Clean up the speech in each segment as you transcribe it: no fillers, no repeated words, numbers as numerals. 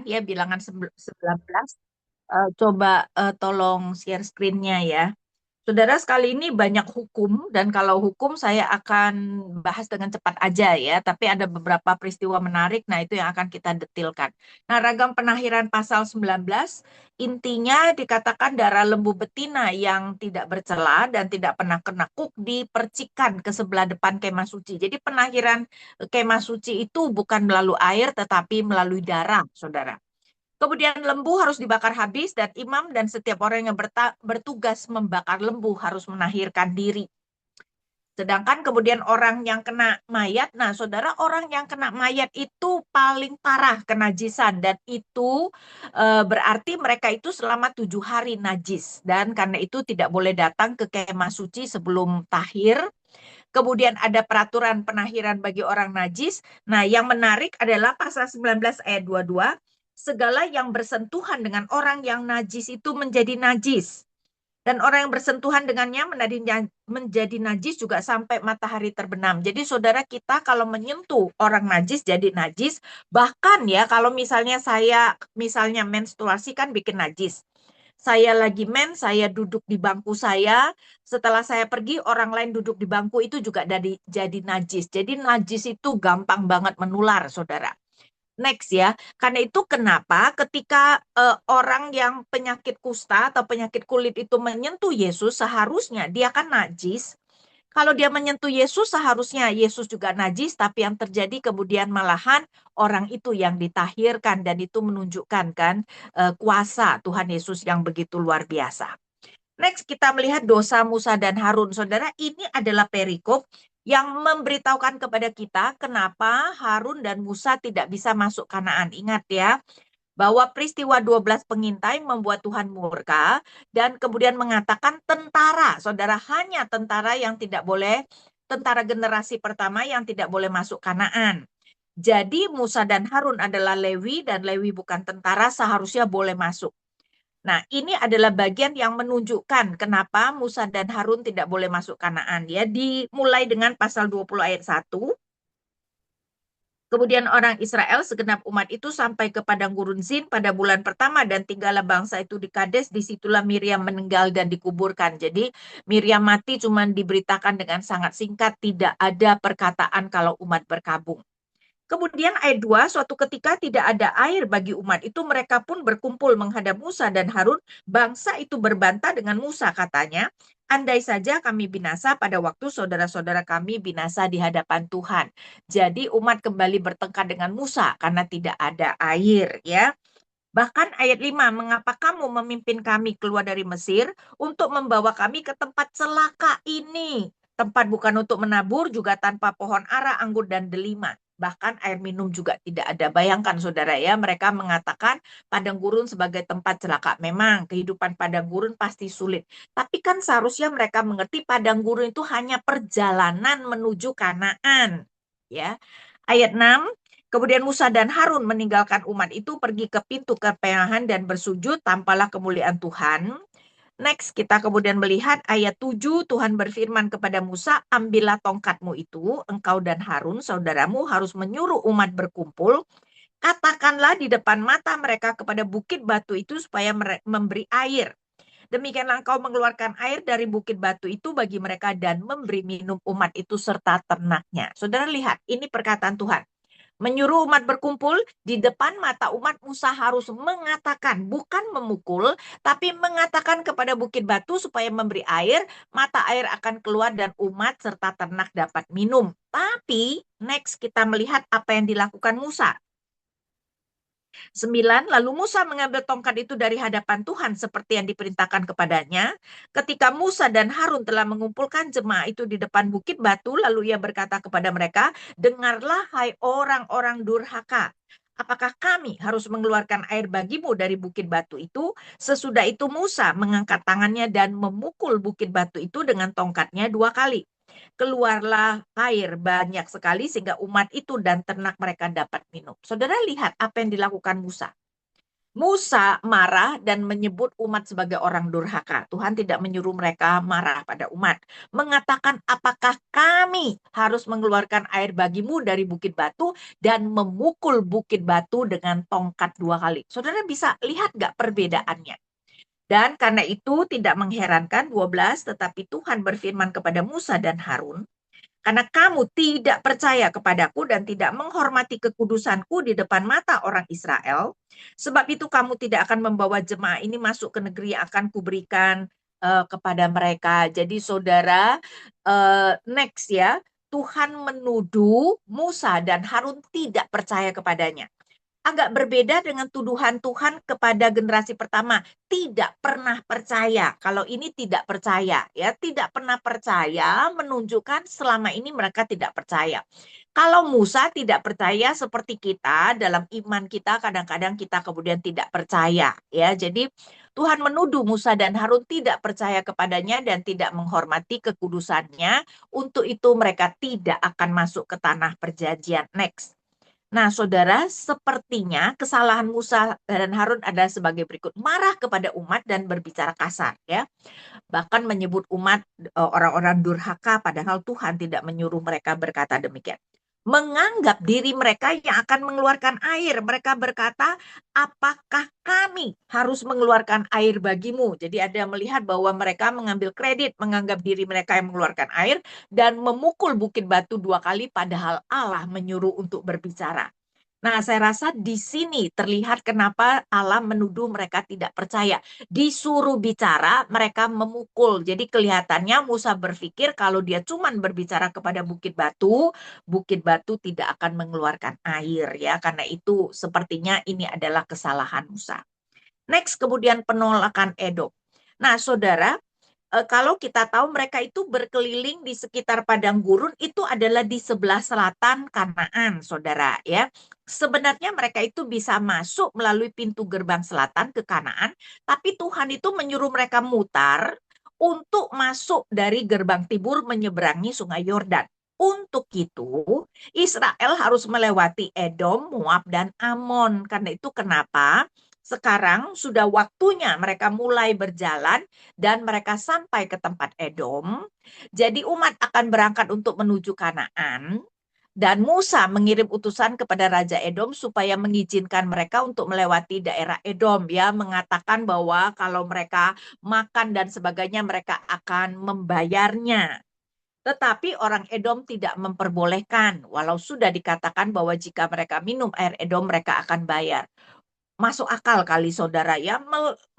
ya bilangan 19. Coba tolong share screen-nya ya. Saudara sekali ini banyak hukum dan kalau hukum saya akan bahas dengan cepat aja ya, tapi ada beberapa peristiwa menarik, nah itu yang akan kita detilkan. Nah, ragam penahiran pasal 19 intinya dikatakan darah lembu betina yang tidak bercela dan tidak pernah kena kuk dipercikan ke sebelah depan kemah suci. Jadi penahiran kemah suci itu bukan melalui air tetapi melalui darah, Saudara. Kemudian lembu harus dibakar habis dan imam dan setiap orang yang bertugas membakar lembu harus menahirkan diri. Sedangkan kemudian orang yang kena mayat, nah saudara orang yang kena mayat itu paling parah kenajisan dan itu berarti mereka itu selama 7 hari najis dan karena itu tidak boleh datang ke kemah suci sebelum tahir. Kemudian ada peraturan penahiran bagi orang najis. Nah, yang menarik adalah pasal 19 ayat 22, segala yang bersentuhan dengan orang yang najis itu menjadi najis. Dan orang yang bersentuhan dengannya menjadi najis juga sampai matahari terbenam. Jadi saudara kita kalau menyentuh orang najis jadi najis. Bahkan ya kalau misalnya saya misalnya menstruasi kan bikin najis. Saya lagi saya duduk di bangku saya. Setelah saya pergi, orang lain duduk di bangku itu juga jadi najis. Jadi najis itu gampang banget menular, saudara. Next ya, karena itu kenapa ketika orang yang penyakit kusta atau penyakit kulit itu menyentuh Yesus, seharusnya dia kan najis. Kalau dia menyentuh Yesus, seharusnya Yesus juga najis, tapi yang terjadi kemudian malahan orang itu yang ditahirkan dan itu menunjukkan kan kuasa Tuhan Yesus yang begitu luar biasa. Next, kita melihat dosa Musa dan Harun. Saudara, ini adalah perikop yang memberitahukan kepada kita kenapa Harun dan Musa tidak bisa masuk Kanaan. Ingat ya, bahwa peristiwa 12 pengintai membuat Tuhan murka dan kemudian mengatakan tentara. Saudara, hanya tentara yang tidak boleh, tentara generasi pertama yang tidak boleh masuk Kanaan. Jadi Musa dan Harun adalah Lewi dan Lewi bukan tentara, seharusnya boleh masuk. Nah, ini adalah bagian yang menunjukkan kenapa Musa dan Harun tidak boleh masuk Kanaan. Ya, dimulai dengan pasal 20 ayat 1. Kemudian orang Israel segenap umat itu sampai ke padang gurun Zin pada bulan pertama dan tinggallah bangsa itu di Kades. Disitulah Miriam meninggal dan dikuburkan. Jadi Miriam mati cuma diberitakan dengan sangat singkat, tidak ada perkataan kalau umat berkabung. Kemudian ayat 2, suatu ketika tidak ada air bagi umat itu, mereka pun berkumpul menghadap Musa dan Harun. Bangsa itu berbantah dengan Musa, katanya, andai saja kami binasa pada waktu saudara-saudara kami binasa di hadapan Tuhan. Jadi umat kembali bertengkar dengan Musa karena tidak ada air, ya. Bahkan ayat 5, mengapa kamu memimpin kami keluar dari Mesir untuk membawa kami ke tempat celaka ini? Tempat bukan untuk menabur, juga tanpa pohon ara, anggur, dan delima. Bahkan air minum juga tidak ada. Bayangkan saudara ya, mereka mengatakan padang gurun sebagai tempat celaka. Memang kehidupan padang gurun pasti sulit. Tapi kan seharusnya mereka mengerti padang gurun itu hanya perjalanan menuju Kanaan. Ya, ayat 6, kemudian Musa dan Harun meninggalkan umat itu pergi ke pintu kepenahan dan bersujud, tampalah kemuliaan Tuhan. Next, kita kemudian melihat ayat 7, Tuhan berfirman kepada Musa, ambillah tongkatmu itu, engkau dan Harun, saudaramu harus menyuruh umat berkumpul, katakanlah di depan mata mereka kepada bukit batu itu supaya memberi air. Demikianlah engkau mengeluarkan air dari bukit batu itu bagi mereka dan memberi minum umat itu serta ternaknya. Saudara lihat, ini perkataan Tuhan. Menyuruh umat berkumpul di depan mata umat, Musa harus mengatakan, bukan memukul, tapi mengatakan kepada bukit batu supaya memberi air, mata air akan keluar dan umat serta ternak dapat minum. Tapi next kita melihat apa yang dilakukan Musa. 9, lalu Musa mengambil tongkat itu dari hadapan Tuhan seperti yang diperintahkan kepadanya. Ketika Musa dan Harun telah mengumpulkan jemaah itu di depan bukit batu, lalu ia berkata kepada mereka, dengarlah hai orang-orang durhaka. Apakah kami harus mengeluarkan air bagimu dari bukit batu itu? Sesudah itu Musa mengangkat tangannya dan memukul bukit batu itu dengan tongkatnya 2 kali. Keluarlah air banyak sekali sehingga umat itu dan ternak mereka dapat minum. Saudara lihat apa yang dilakukan Musa. Musa marah dan menyebut umat sebagai orang durhaka. Tuhan tidak menyuruh mereka marah pada umat. Mengatakan, apakah kami harus mengeluarkan air bagimu dari bukit batu dan memukul bukit batu dengan tongkat 2 kali. Saudara bisa lihat gak perbedaannya? Dan karena itu tidak mengherankan 12, tetapi Tuhan berfirman kepada Musa dan Harun, karena kamu tidak percaya kepadaku dan tidak menghormati kekudusanku di depan mata orang Israel, sebab itu kamu tidak akan membawa jemaah ini masuk ke negeri yang akan kuberikan kepada mereka. Jadi saudara, next ya, Tuhan menuduh Musa dan Harun tidak percaya kepadanya. Agak berbeda dengan tuduhan Tuhan kepada generasi pertama, tidak pernah percaya. Kalau ini tidak percaya, ya, tidak pernah percaya menunjukkan selama ini mereka tidak percaya. Kalau Musa tidak percaya seperti kita, dalam iman kita kadang-kadang kita kemudian tidak percaya, ya. Jadi Tuhan menuduh Musa dan Harun tidak percaya kepadanya dan tidak menghormati kekudusannya. Untuk itu mereka tidak akan masuk ke tanah perjanjian. Next. Nah, saudara, sepertinya kesalahan Musa dan Harun adalah sebagai berikut. Marah kepada umat dan berbicara kasar, ya. Bahkan menyebut umat orang-orang durhaka, padahal Tuhan tidak menyuruh mereka berkata demikian. Menganggap diri mereka yang akan mengeluarkan air. Mereka berkata, apakah kami harus mengeluarkan air bagimu? Jadi ada melihat bahwa mereka mengambil kredit, menganggap diri mereka yang mengeluarkan air, dan memukul bukit batu 2 kali, padahal Allah menyuruh untuk berbicara. Nah, saya rasa di sini terlihat kenapa Allah menuduh mereka tidak percaya. Disuruh bicara, mereka memukul. Jadi kelihatannya Musa berpikir kalau dia cuma berbicara kepada bukit batu tidak akan mengeluarkan air, ya. Karena itu sepertinya ini adalah kesalahan Musa. Next, kemudian penolakan Edom. Nah, saudara, kalau kita tahu mereka itu berkeliling di sekitar padang gurun, itu adalah di sebelah selatan Kanaan, saudara, ya. Sebenarnya mereka itu bisa masuk melalui pintu gerbang selatan ke Kanaan, tapi Tuhan itu menyuruh mereka mutar untuk masuk dari gerbang timur menyeberangi Sungai Yordan. Untuk itu, Israel harus melewati Edom, Moab, dan Amon. Karena itu kenapa sekarang sudah waktunya mereka mulai berjalan dan mereka sampai ke tempat Edom. Jadi umat akan berangkat untuk menuju Kanaan. Dan Musa mengirim utusan kepada Raja Edom supaya mengizinkan mereka untuk melewati daerah Edom, ya, mengatakan bahwa kalau mereka makan dan sebagainya mereka akan membayarnya. Tetapi orang Edom tidak memperbolehkan, walau sudah dikatakan bahwa jika mereka minum air Edom mereka akan bayar. Masuk akal kali saudara, ya,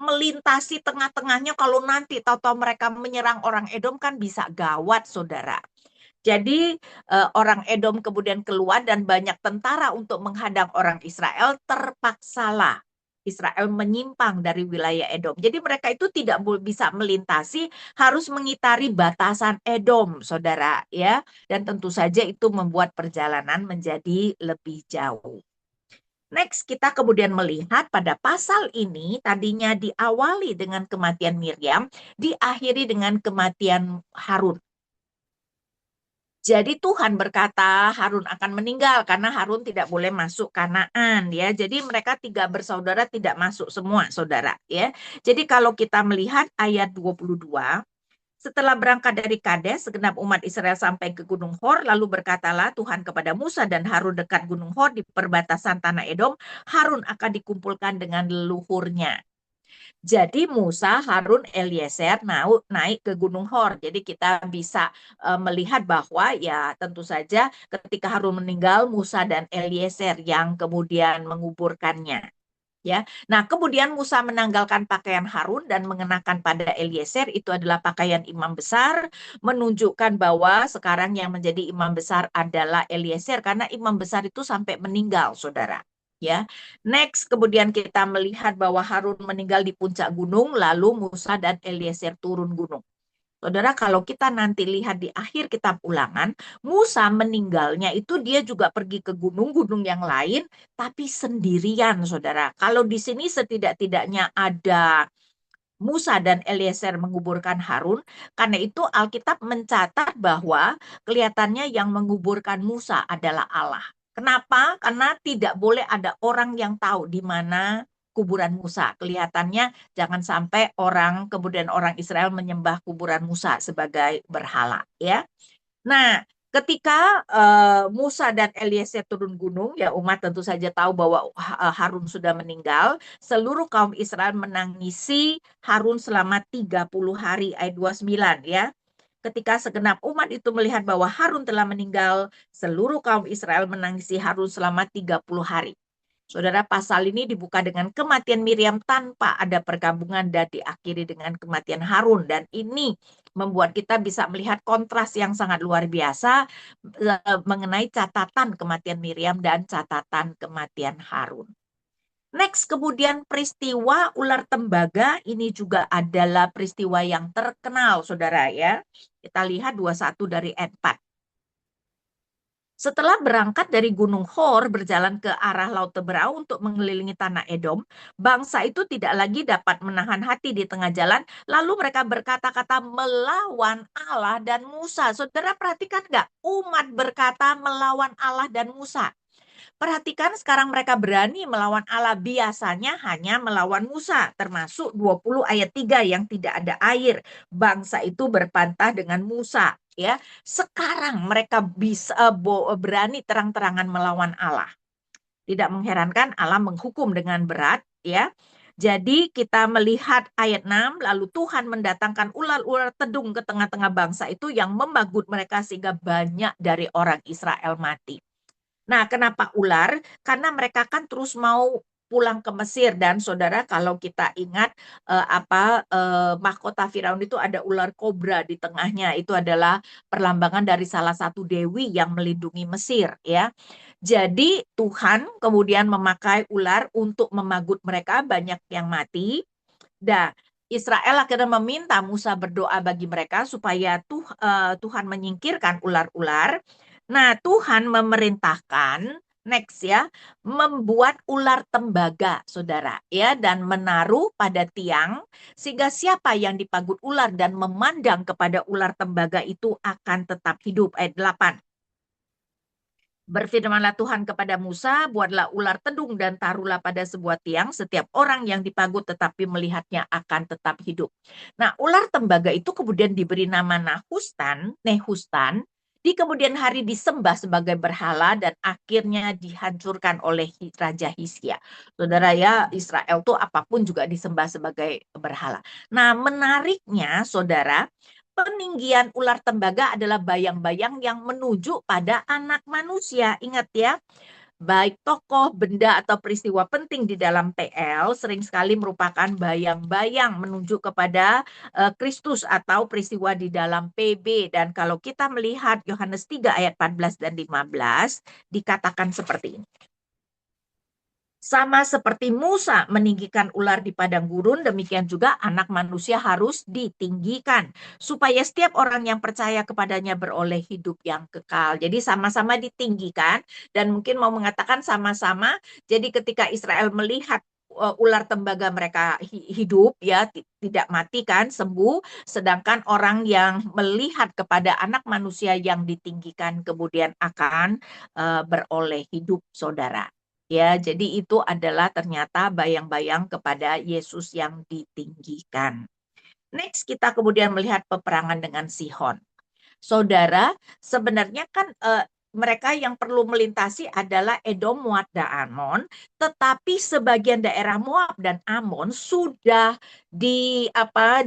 melintasi tengah-tengahnya, kalau nanti tahu-tahu mereka menyerang orang Edom kan bisa gawat saudara. Jadi orang Edom kemudian keluar dan banyak tentara untuk menghadang orang Israel, terpaksalah Israel menyimpang dari wilayah Edom. Jadi mereka itu tidak bisa melintasi, harus mengitari batasan Edom, saudara, ya. Dan tentu saja itu membuat perjalanan menjadi lebih jauh. Next, kita kemudian melihat pada pasal ini tadinya diawali dengan kematian Miriam, diakhiri dengan kematian Harun. Jadi Tuhan berkata Harun akan meninggal karena Harun tidak boleh masuk Kanaan, ya. Jadi mereka 3 bersaudara tidak masuk semua, saudara, ya. Jadi kalau kita melihat ayat 22, setelah berangkat dari Kades, segenap umat Israel sampai ke Gunung Hor, lalu berkatalah Tuhan kepada Musa dan Harun dekat Gunung Hor di perbatasan tanah Edom, Harun akan dikumpulkan dengan leluhurnya. Jadi Musa, Harun, Eliezer naik ke Gunung Hor. Jadi kita bisa melihat bahwa ya tentu saja ketika Harun meninggal, Musa dan Eliezer yang kemudian menguburkannya. Ya, nah kemudian Musa menanggalkan pakaian Harun dan mengenakan pada Eliezer, itu adalah pakaian imam besar, menunjukkan bahwa sekarang yang menjadi imam besar adalah Eliezer karena imam besar itu sampai meninggal, saudara. Ya, next kemudian kita melihat bahwa Harun meninggal di puncak gunung, lalu Musa dan Eliezer turun gunung. Saudara, kalau kita nanti lihat di akhir kitab Ulangan, Musa meninggalnya itu dia juga pergi ke gunung-gunung yang lain, tapi sendirian, saudara. Kalau di sini setidak-tidaknya ada Musa dan Eliezer menguburkan Harun, karena itu Alkitab mencatat bahwa kelihatannya yang menguburkan Musa adalah Allah. Kenapa? Karena tidak boleh ada orang yang tahu di mana kuburan Musa. Kelihatannya jangan sampai kemudian orang Israel menyembah kuburan Musa sebagai berhala, ya. Nah, ketika Musa dan Eliezer turun gunung, ya umat tentu saja tahu bahwa Harun sudah meninggal. Seluruh kaum Israel menangisi Harun selama 30 hari, ayat 29 ya. Ketika segenap umat itu melihat bahwa Harun telah meninggal, seluruh kaum Israel menangisi Harun selama 30 hari. Saudara, pasal ini dibuka dengan kematian Miriam tanpa ada pergabungan dan diakhiri dengan kematian Harun. Dan ini membuat kita bisa melihat kontras yang sangat luar biasa mengenai catatan kematian Miriam dan catatan kematian Harun. Next, kemudian peristiwa ular tembaga ini juga adalah peristiwa yang terkenal, saudara ya. Kita lihat 21 dari ayat 4. Setelah berangkat dari Gunung Hor berjalan ke arah Laut Teberau untuk mengelilingi tanah Edom, bangsa itu tidak lagi dapat menahan hati di tengah jalan, lalu mereka berkata-kata melawan Allah dan Musa. Saudara perhatikan nggak? Umat berkata melawan Allah dan Musa. Perhatikan sekarang mereka berani melawan Allah, biasanya hanya melawan Musa, termasuk 20 ayat 3 yang tidak ada air. Bangsa itu berpantah dengan Musa, ya. Sekarang mereka bisa berani terang-terangan melawan Allah. Tidak mengherankan Allah menghukum dengan berat, ya. Jadi kita melihat ayat 6, lalu Tuhan mendatangkan ular-ular tedung ke tengah-tengah bangsa itu yang memagut mereka sehingga banyak dari orang Israel mati. Nah, kenapa ular? Karena mereka kan terus mau pulang ke Mesir dan saudara kalau kita ingat mahkota Firaun itu ada ular kobra di tengahnya. Itu adalah perlambangan dari salah satu dewi yang melindungi Mesir, ya. Jadi Tuhan kemudian memakai ular untuk memagut mereka, banyak yang mati. Nah, Israel akhirnya meminta Musa berdoa bagi mereka supaya Tuhan menyingkirkan ular-ular. Nah, Tuhan memerintahkan next ya, membuat ular tembaga, saudara, ya, dan menaruh pada tiang sehingga siapa yang dipagut ular dan memandang kepada ular tembaga itu akan tetap hidup. Ayat 8. Berfirmanlah Tuhan kepada Musa, buatlah ular tedung dan taruhlah pada sebuah tiang. Setiap orang yang dipagut tetapi melihatnya akan tetap hidup. Nah, ular tembaga itu kemudian diberi nama Nehustan. Di kemudian hari disembah sebagai berhala dan akhirnya dihancurkan oleh Raja Hizkia. Saudara ya, Israel tuh apapun juga disembah sebagai berhala. Nah, menariknya saudara, peninggian ular tembaga adalah bayang-bayang yang menuju pada anak manusia. Ingat ya, baik tokoh, benda, atau peristiwa penting di dalam PL sering sekali merupakan bayang-bayang menuju kepada Kristus atau peristiwa di dalam PB. Dan kalau kita melihat Yohanes 3 ayat 14 dan 15, dikatakan seperti ini. Sama seperti Musa meninggikan ular di padang gurun, demikian juga anak manusia harus ditinggikan. Supaya setiap orang yang percaya kepadanya beroleh hidup yang kekal. Jadi sama-sama ditinggikan dan mungkin mau mengatakan sama-sama. Jadi ketika Israel melihat ular tembaga mereka hidup, ya tidak mati kan, sembuh. Sedangkan orang yang melihat kepada anak manusia yang ditinggikan kemudian akan beroleh hidup, saudara. Ya, jadi itu adalah ternyata bayang-bayang kepada Yesus yang ditinggikan. Next, kita kemudian melihat peperangan dengan Sihon. Saudara, sebenarnya kan mereka yang perlu melintasi adalah Edom, Moab, dan Amon, tetapi sebagian daerah Moab dan Amon sudah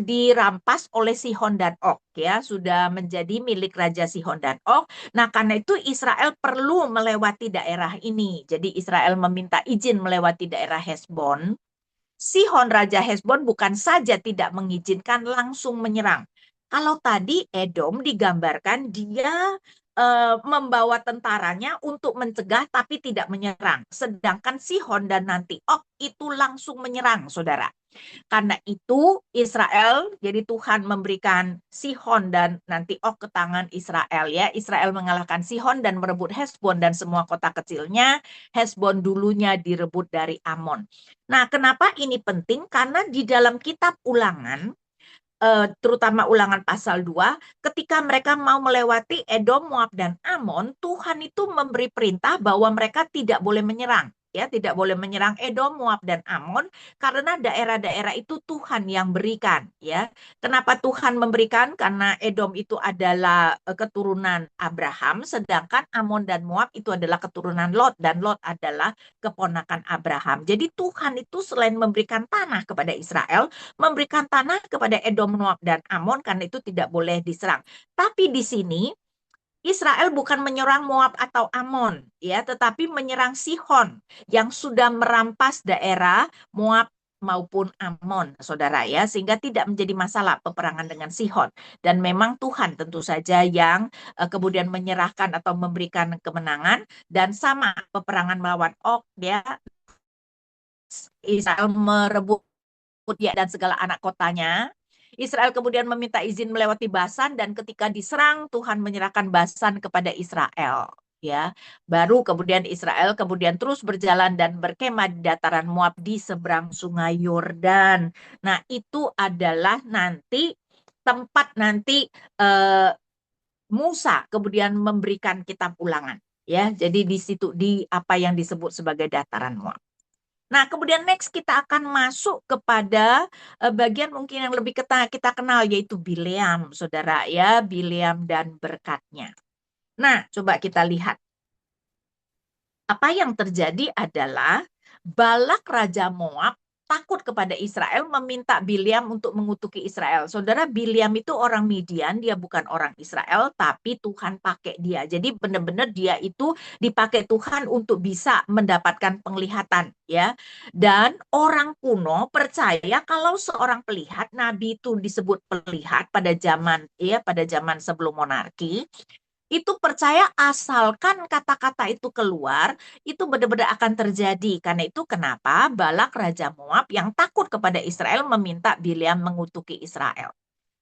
dirampas oleh Sihon dan Og, ya, sudah menjadi milik Raja Sihon dan Og. Nah, karena itu Israel perlu melewati daerah ini. Jadi Israel meminta izin melewati daerah Hesbon. Sihon Raja Hesbon bukan saja tidak mengizinkan, langsung menyerang. Kalau tadi Edom digambarkan dia membawa tentaranya untuk mencegah tapi tidak menyerang. Sedangkan Sihon dan nanti Og itu langsung menyerang, saudara. Karena itu Israel, jadi Tuhan memberikan Sihon dan nanti Og ke tangan Israel, ya. Israel mengalahkan Sihon dan merebut Hesbon dan semua kota kecilnya. Hesbon dulunya direbut dari Amon. Nah, kenapa ini penting? Karena di dalam kitab Ulangan, terutama Ulangan pasal 2, ketika mereka mau melewati Edom, Moab, dan Amon, Tuhan itu memberi perintah bahwa mereka tidak boleh menyerang. ya, tidak boleh menyerang Edom, Moab, dan Amon, karena daerah-daerah itu Tuhan yang berikan, ya. Kenapa Tuhan memberikan? Karena Edom itu adalah keturunan Abraham, sedangkan Amon dan Moab itu adalah keturunan Lot, dan Lot adalah keponakan Abraham. Jadi Tuhan itu selain memberikan tanah kepada Israel, memberikan tanah kepada Edom, Moab, dan Amon, karena itu tidak boleh diserang. Tapi di sini Israel bukan menyerang Moab atau Amon, ya, tetapi menyerang Sihon yang sudah merampas daerah Moab maupun Amon, saudara, ya, sehingga tidak menjadi masalah peperangan dengan Sihon. Dan memang Tuhan tentu saja yang kemudian menyerahkan atau memberikan kemenangan, dan sama peperangan melawan Og, ya, Israel merebut ya dan segala anak kotanya. Israel kemudian meminta izin melewati Basan, dan ketika diserang Tuhan menyerahkan Basan kepada Israel, ya. Baru kemudian Israel kemudian terus berjalan dan berkemah di dataran Moab di seberang Sungai Yordan. Nah, itu adalah nanti tempat nanti eh, Musa kemudian memberikan kitab Ulangan, ya. Jadi di situ di apa yang disebut sebagai dataran Moab. Nah, kemudian next kita akan masuk kepada bagian mungkin yang lebih kita kenal, yaitu Bileam, saudara, ya, Bileam dan berkatnya. Nah, coba kita lihat. Apa yang terjadi adalah Balak Raja Moab takut kepada Israel, meminta Bileam untuk mengutuki Israel. Saudara, Bileam itu orang Midian, dia bukan orang Israel, tapi Tuhan pakai dia. Jadi benar-benar dia itu dipakai Tuhan untuk bisa mendapatkan penglihatan, ya. Dan orang kuno percaya kalau seorang pelihat, nabi itu disebut pelihat pada zaman, ya, pada zaman sebelum monarki, itu percaya asalkan kata-kata itu keluar, itu benar-benar akan terjadi. Karena itu kenapa Balak Raja Moab yang takut kepada Israel meminta Bileam mengutuki Israel.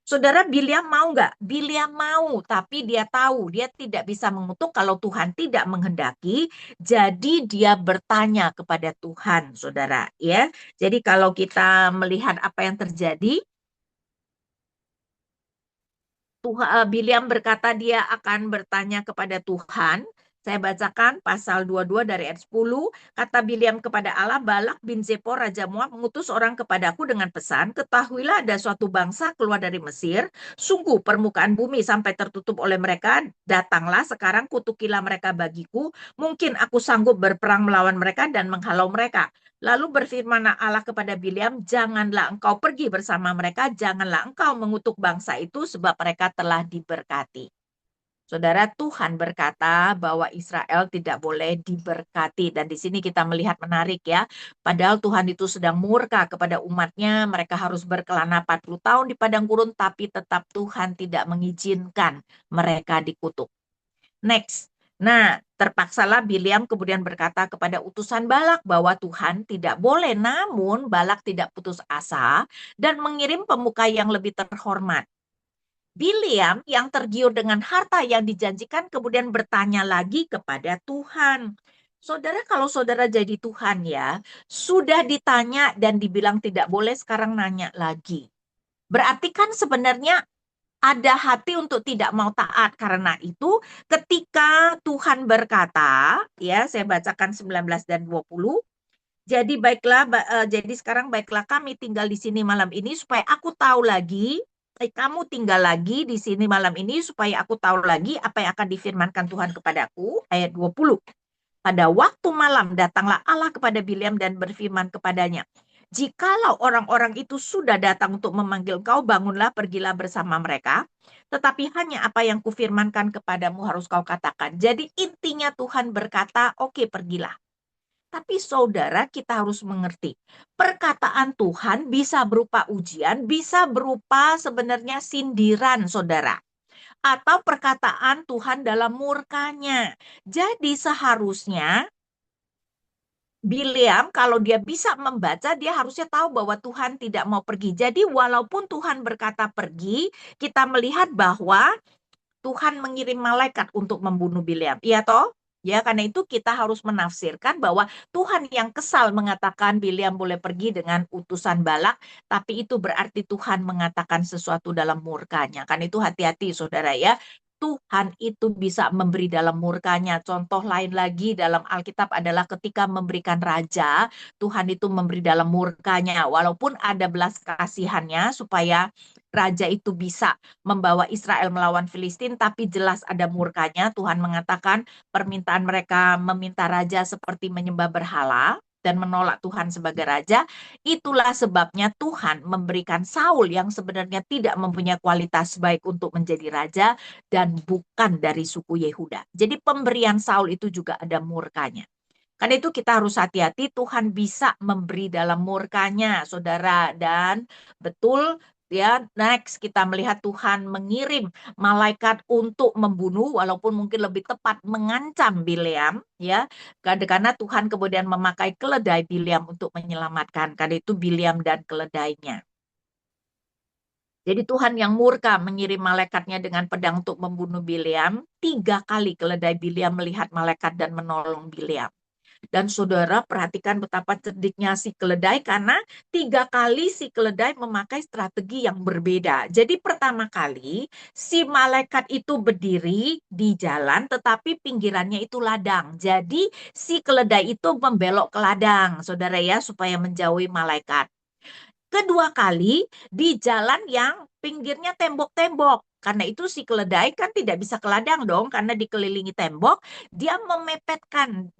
Saudara, Bileam mau nggak? Bileam mau, tapi dia tahu dia tidak bisa mengutuk kalau Tuhan tidak menghendaki. Jadi dia bertanya kepada Tuhan, saudara. Ya, jadi kalau kita melihat apa yang terjadi, Bileam berkata dia akan bertanya kepada Tuhan. Saya bacakan pasal 22 dari ayat 10. Kata Bileam kepada Allah, Balak bin Zepor Raja Moab mengutus orang kepadaku dengan pesan, ketahuilah ada suatu bangsa keluar dari Mesir, sungguh permukaan bumi sampai tertutup oleh mereka, datanglah sekarang kutukilah mereka bagiku, mungkin aku sanggup berperang melawan mereka dan menghalau mereka. Lalu berfirman Allah kepada Bileam, janganlah engkau pergi bersama mereka, janganlah engkau mengutuk bangsa itu sebab mereka telah diberkati. Saudara, Tuhan berkata bahwa Israel tidak boleh diberkati. Dan di sini kita melihat menarik, ya. Padahal Tuhan itu sedang murka kepada umatnya. Mereka harus berkelana 40 tahun di padang gurun, tapi tetap Tuhan tidak mengizinkan mereka dikutuk. Next. Nah, terpaksalah Bileam kemudian berkata kepada utusan Balak bahwa Tuhan tidak boleh, namun Balak tidak putus asa dan mengirim pemuka yang lebih terhormat. Bileam yang tergiur dengan harta yang dijanjikan kemudian bertanya lagi kepada Tuhan. Saudara, kalau saudara jadi Tuhan, ya, sudah ditanya dan dibilang tidak boleh, sekarang nanya lagi. Berarti kan sebenarnya ada hati untuk tidak mau taat. Karena itu ketika Tuhan berkata, ya, saya bacakan 19 dan 20. Jadi baiklah, jadi sekarang baiklah kami tinggal di sini malam ini supaya aku tahu lagi, kamu tinggal lagi di sini malam ini supaya aku tahu lagi apa yang akan difirmankan Tuhan kepadaku. Ayat 20. Pada waktu malam datanglah Allah kepada Bileam dan berfirman kepadanya, jikalau orang-orang itu sudah datang untuk memanggil kau, bangunlah, pergilah bersama mereka. Tetapi hanya apa yang kufirmankan kepadamu harus kau katakan. Jadi intinya Tuhan berkata, oke, pergilah. Tapi saudara, kita harus mengerti, perkataan Tuhan bisa berupa ujian, bisa berupa sebenarnya sindiran, saudara. Atau perkataan Tuhan dalam murkanya. Jadi seharusnya Bileam kalau dia bisa membaca, dia harusnya tahu bahwa Tuhan tidak mau pergi. Jadi walaupun Tuhan berkata pergi, kita melihat bahwa Tuhan mengirim malaikat untuk membunuh Bileam. Iya toh? Ya, karena itu kita harus menafsirkan bahwa Tuhan yang kesal mengatakan Bileam boleh pergi dengan utusan Balak, tapi itu berarti Tuhan mengatakan sesuatu dalam murkanya. Kan itu hati-hati, saudara, ya. Tuhan itu bisa memberi dalam murkanya. Contoh lain lagi dalam Alkitab adalah ketika memberikan raja, Tuhan itu memberi dalam murkanya. Walaupun ada belas kasihannya supaya raja itu bisa membawa Israel melawan Filistin, tapi jelas ada murkanya. Tuhan mengatakan permintaan mereka meminta raja seperti menyembah berhala dan menolak Tuhan sebagai raja. Itulah sebabnya Tuhan memberikan Saul yang sebenarnya tidak mempunyai kualitas baik untuk menjadi raja dan bukan dari suku Yehuda. Jadi pemberian Saul itu juga ada murkanya. Karena itu kita harus hati-hati, Tuhan bisa memberi dalam murkanya, saudara. Dan betul ya, next kita melihat Tuhan mengirim malaikat untuk membunuh, walaupun mungkin lebih tepat mengancam Bileam, ya. Karena Tuhan kemudian memakai keledai Bileam untuk menyelamatkan. Karena itu Bileam dan keledainya. Jadi Tuhan yang murka mengirim malaikatnya dengan pedang untuk membunuh Bileam. 3 kali keledai Bileam melihat malaikat dan menolong Bileam. Dan saudara perhatikan betapa cerdiknya si keledai karena 3 kali si keledai memakai strategi yang berbeda. Jadi pertama kali si malaikat itu berdiri di jalan tetapi pinggirannya itu ladang. Jadi si keledai itu membelok ke ladang, saudara ya, supaya menjauhi malaikat. Kedua kali di jalan yang pinggirnya tembok-tembok. Karena itu si keledai kan tidak bisa ke ladang dong karena dikelilingi tembok. Dia memepetkan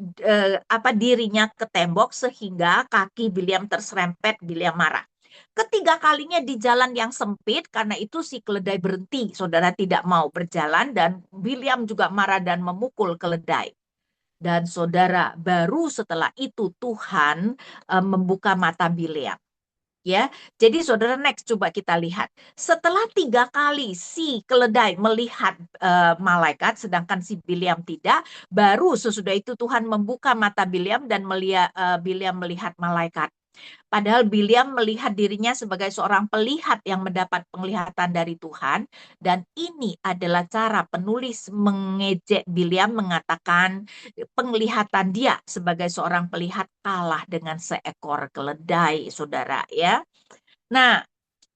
dirinya ke tembok sehingga kaki Bileam terserempet, Bileam marah. Ketiga kalinya di jalan yang sempit, karena itu si keledai berhenti. Saudara tidak mau berjalan dan Bileam juga marah dan memukul keledai. Dan saudara, baru setelah itu Tuhan membuka mata Bileam. Ya, jadi saudara next coba kita lihat. Setelah 3 kali si keledai melihat malaikat, sedangkan si Bileam tidak, baru sesudah itu Tuhan membuka mata Bileam dan Bileam melihat malaikat. Padahal Bileam melihat dirinya sebagai seorang pelihat yang mendapat penglihatan dari Tuhan. Dan ini adalah cara penulis mengejek Bileam, mengatakan penglihatan dia sebagai seorang pelihat kalah dengan seekor keledai, saudara ya. Nah,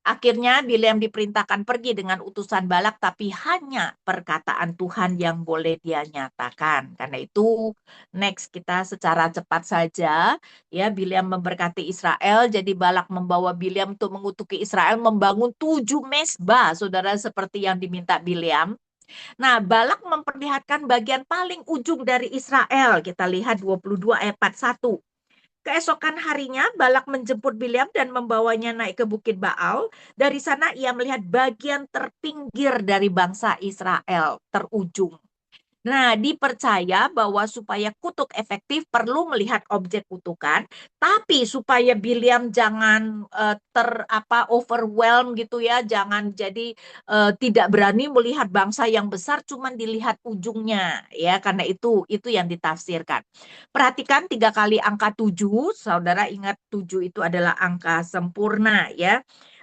akhirnya Bileam diperintahkan pergi dengan utusan Balak, tapi hanya perkataan Tuhan yang boleh dia nyatakan. Karena itu, next kita secara cepat saja, ya Bileam memberkati Israel, jadi Balak membawa Bileam untuk mengutuki Israel, membangun 7 mezbah, saudara, seperti yang diminta Bileam. Nah, Balak memperlihatkan bagian paling ujung dari Israel. Kita lihat 22 ayat 41. Keesokan harinya Balak menjemput Bileam dan membawanya naik ke Bukit Baal. Dari sana ia melihat bagian terpinggir dari bangsa Israel, terujung. Nah, dipercaya bahwa supaya kutuk efektif perlu melihat objek kutukan, tapi supaya Bileam jangan overwhelm gitu ya, jangan jadi tidak berani melihat bangsa yang besar, cuman dilihat ujungnya ya, karena itu yang ditafsirkan. Perhatikan 3 kali angka 7, saudara ingat 7 itu adalah angka sempurna ya.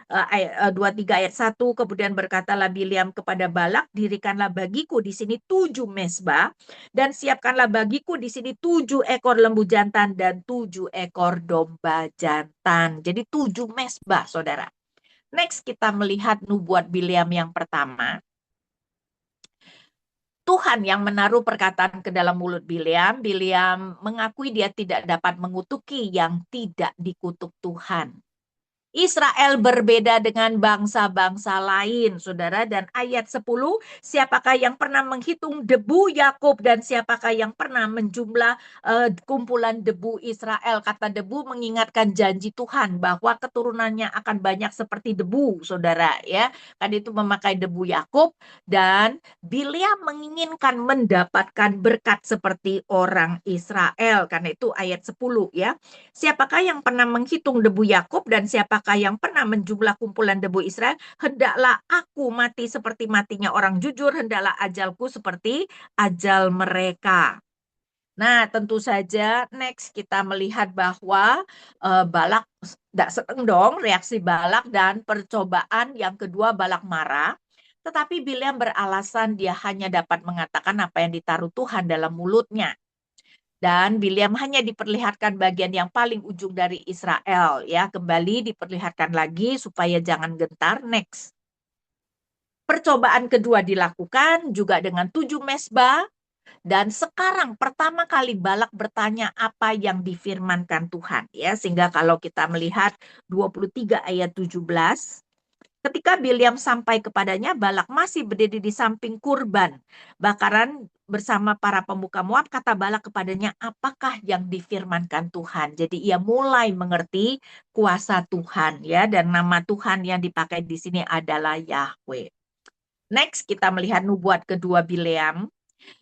23 ayat 1, kemudian berkatalah Bileam kepada Balak, dirikanlah bagiku di sini 7 mezbah dan siapkanlah bagiku di sini 7 ekor lembu jantan dan 7 ekor domba jantan. Jadi 7 mezbah, saudara. Next kita melihat nubuat Bileam yang pertama. Tuhan yang menaruh perkataan ke dalam mulut Bileam. Bileam mengakui dia tidak dapat mengutuki yang tidak dikutuk Tuhan. Israel berbeda dengan bangsa-bangsa lain, saudara. Dan ayat 10, siapakah yang pernah menghitung debu Yakub dan siapakah yang pernah menjumlah kumpulan debu Israel. Kata debu mengingatkan janji Tuhan bahwa keturunannya akan banyak seperti debu, saudara. Ya, kan itu memakai debu Yakub. Dan Bileam menginginkan mendapatkan berkat seperti orang Israel. Karena itu ayat 10 ya. Siapakah yang pernah menghitung debu Yakub dan siapakah yang pernah menjumlah kumpulan debu Israel? Hendaklah aku mati seperti matinya orang jujur, hendaklah ajalku seperti ajal mereka. Nah, tentu saja next kita melihat bahwa Balak tidak senang dong reaksi Balak, dan percobaan yang kedua Balak marah. Tetapi Bileam beralasan dia hanya dapat mengatakan apa yang ditaruh Tuhan dalam mulutnya. Dan Bileam hanya diperlihatkan bagian yang paling ujung dari Israel. Ya, kembali diperlihatkan lagi supaya jangan gentar. Next. Percobaan kedua dilakukan juga dengan 7 mezbah. Dan sekarang pertama kali Balak bertanya apa yang difirmankan Tuhan, ya. Sehingga kalau kita melihat 23 ayat 17, ketika Bileam sampai kepadanya, Balak masih berdiri di samping kurban bakaran bersama para pemuka Moab. Kata Balak kepadanya, apakah yang difirmankan Tuhan? Jadi ia mulai mengerti kuasa Tuhan, ya, dan nama Tuhan yang dipakai di sini adalah Yahweh. Next, kita melihat nubuat kedua Bileam.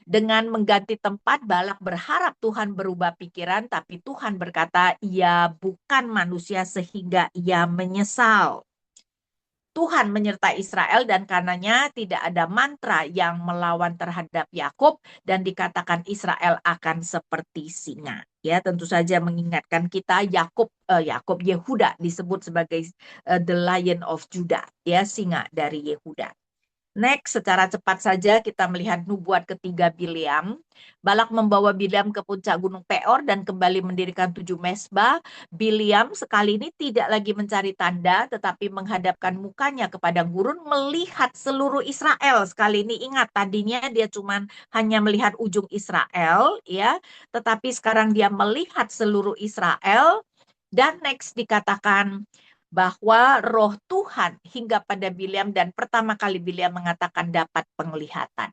Dengan mengganti tempat, Balak berharap Tuhan berubah pikiran, tapi Tuhan berkata, ia bukan manusia sehingga ia menyesal. Tuhan menyertai Israel dan karenanya tidak ada mantra yang melawan terhadap Yakub dan dikatakan Israel akan seperti singa. Ya, tentu saja mengingatkan kita Yakub Yehuda disebut sebagai the Lion of Judah, ya, singa dari Yehuda. Next, secara cepat saja kita melihat nubuat ketiga Bileam. Balak membawa Bileam ke puncak gunung Peor dan kembali mendirikan 7 mezbah. Bileam sekali ini tidak lagi mencari tanda, tetapi menghadapkan mukanya ke padang gurun melihat seluruh Israel. Sekali ini ingat, tadinya dia cuma hanya melihat ujung Israel, ya, tetapi sekarang dia melihat seluruh Israel. Dan next dikatakan bahwa roh Tuhan hingga pada Bileam dan pertama kali Bileam mengatakan dapat penglihatan.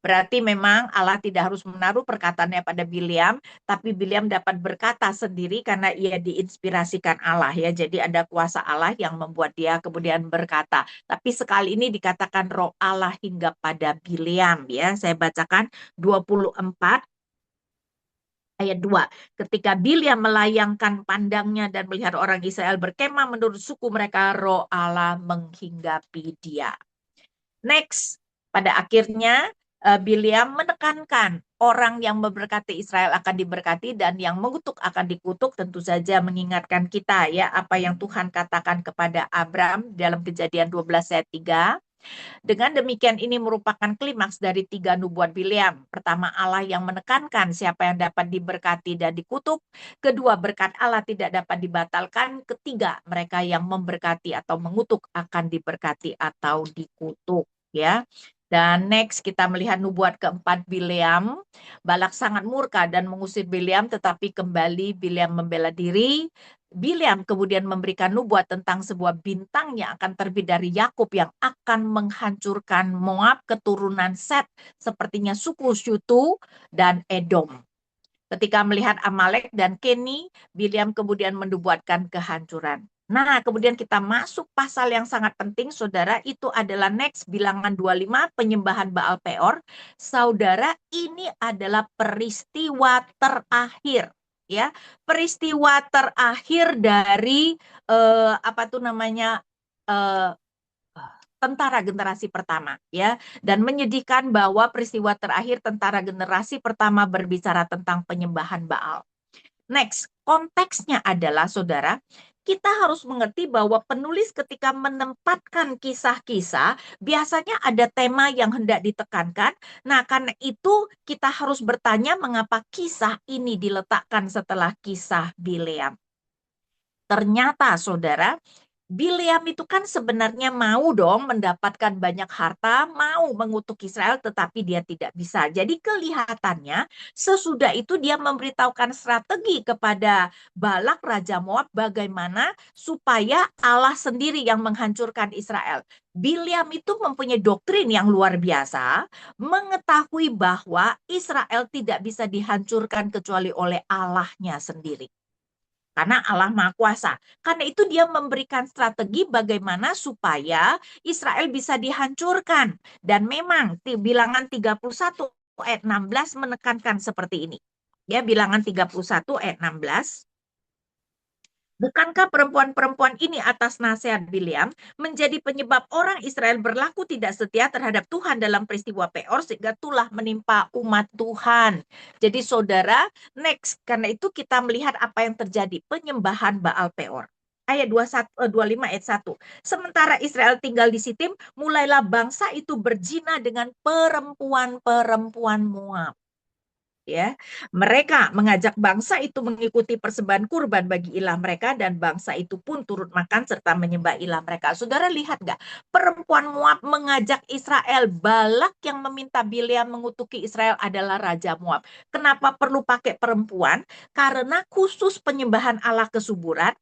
Berarti memang Allah tidak harus menaruh perkataannya pada Bileam, tapi Bileam dapat berkata sendiri karena ia diinspirasikan Allah, ya. Jadi ada kuasa Allah yang membuat dia kemudian berkata. Tapi sekali ini dikatakan roh Allah hingga pada Bileam, ya. Saya bacakan 24 ayat 2. Ketika Bileam melayangkan pandangnya dan melihat orang Israel berkemah menurut suku mereka, roh Allah menghinggapi dia. Next, pada akhirnya Bileam menekankan orang yang memberkati Israel akan diberkati dan yang mengutuk akan dikutuk. Tentu saja mengingatkan kita, ya, apa yang Tuhan katakan kepada Abram dalam Kejadian 12 ayat 3. Dengan demikian ini merupakan klimaks dari 3 nubuat Bileam. Pertama, Allah yang menekankan siapa yang dapat diberkati dan dikutuk. Kedua, berkat Allah tidak dapat dibatalkan. Ketiga, mereka yang memberkati atau mengutuk akan diberkati atau dikutuk, ya. Dan next kita melihat nubuat keempat Bileam. Balak sangat murka dan mengusir Bileam, tetapi kembali Bileam membela diri. Bileam kemudian memberikan nubuat tentang sebuah bintang yang akan terbit dari Yakub yang akan menghancurkan Moab, keturunan Set, sepertinya suku Syutu dan Edom. Ketika melihat Amalek dan Keni, Bileam kemudian menubuatkan kehancuran. Nah, kemudian kita masuk pasal yang sangat penting, saudara, itu adalah next, bilangan 25, penyembahan Baal Peor. Saudara, ini adalah peristiwa terakhir, ya, peristiwa terakhir dari tentara generasi pertama, ya, dan menyedihkan bahwa peristiwa terakhir tentara generasi pertama berbicara tentang penyembahan Baal. Next, konteksnya adalah, saudara, kita harus mengerti bahwa penulis ketika menempatkan kisah-kisah biasanya ada tema yang hendak ditekankan. Nah, karena itu kita harus bertanya mengapa kisah ini diletakkan setelah kisah Bileam. Ternyata, saudara, Bileam itu kan sebenarnya mau dong mendapatkan banyak harta, mau mengutuk Israel, tetapi dia tidak bisa. Jadi kelihatannya sesudah itu dia memberitahukan strategi kepada Balak Raja Moab bagaimana supaya Allah sendiri yang menghancurkan Israel. Bileam itu mempunyai doktrin yang luar biasa, mengetahui bahwa Israel tidak bisa dihancurkan kecuali oleh Allahnya sendiri. Karena Allah Maha Kuasa. Karena itu dia memberikan strategi bagaimana supaya Israel bisa dihancurkan. Dan memang bilangan 31 ayat 16 menekankan seperti ini. Ya, bilangan 31 ayat 16. Bukankah perempuan-perempuan ini atas nasihat Bileam menjadi penyebab orang Israel berlaku tidak setia terhadap Tuhan dalam peristiwa Peor sehingga tulah menimpa umat Tuhan. Jadi saudara, next, karena itu kita melihat apa yang terjadi, penyembahan Baal Peor. Ayat 25 ayat 1. Sementara Israel tinggal di Sitim, mulailah bangsa itu berzina dengan perempuan-perempuan Moab. ya. Mereka mengajak bangsa itu mengikuti persembahan kurban bagi ilah mereka dan bangsa itu pun turut makan serta menyembah ilah mereka. Saudara lihat nggak? Perempuan Moab mengajak Israel. Balak yang meminta Bileam mengutuki Israel adalah Raja Moab. Kenapa perlu pakai perempuan? Karena khusus penyembahan Allah kesuburan,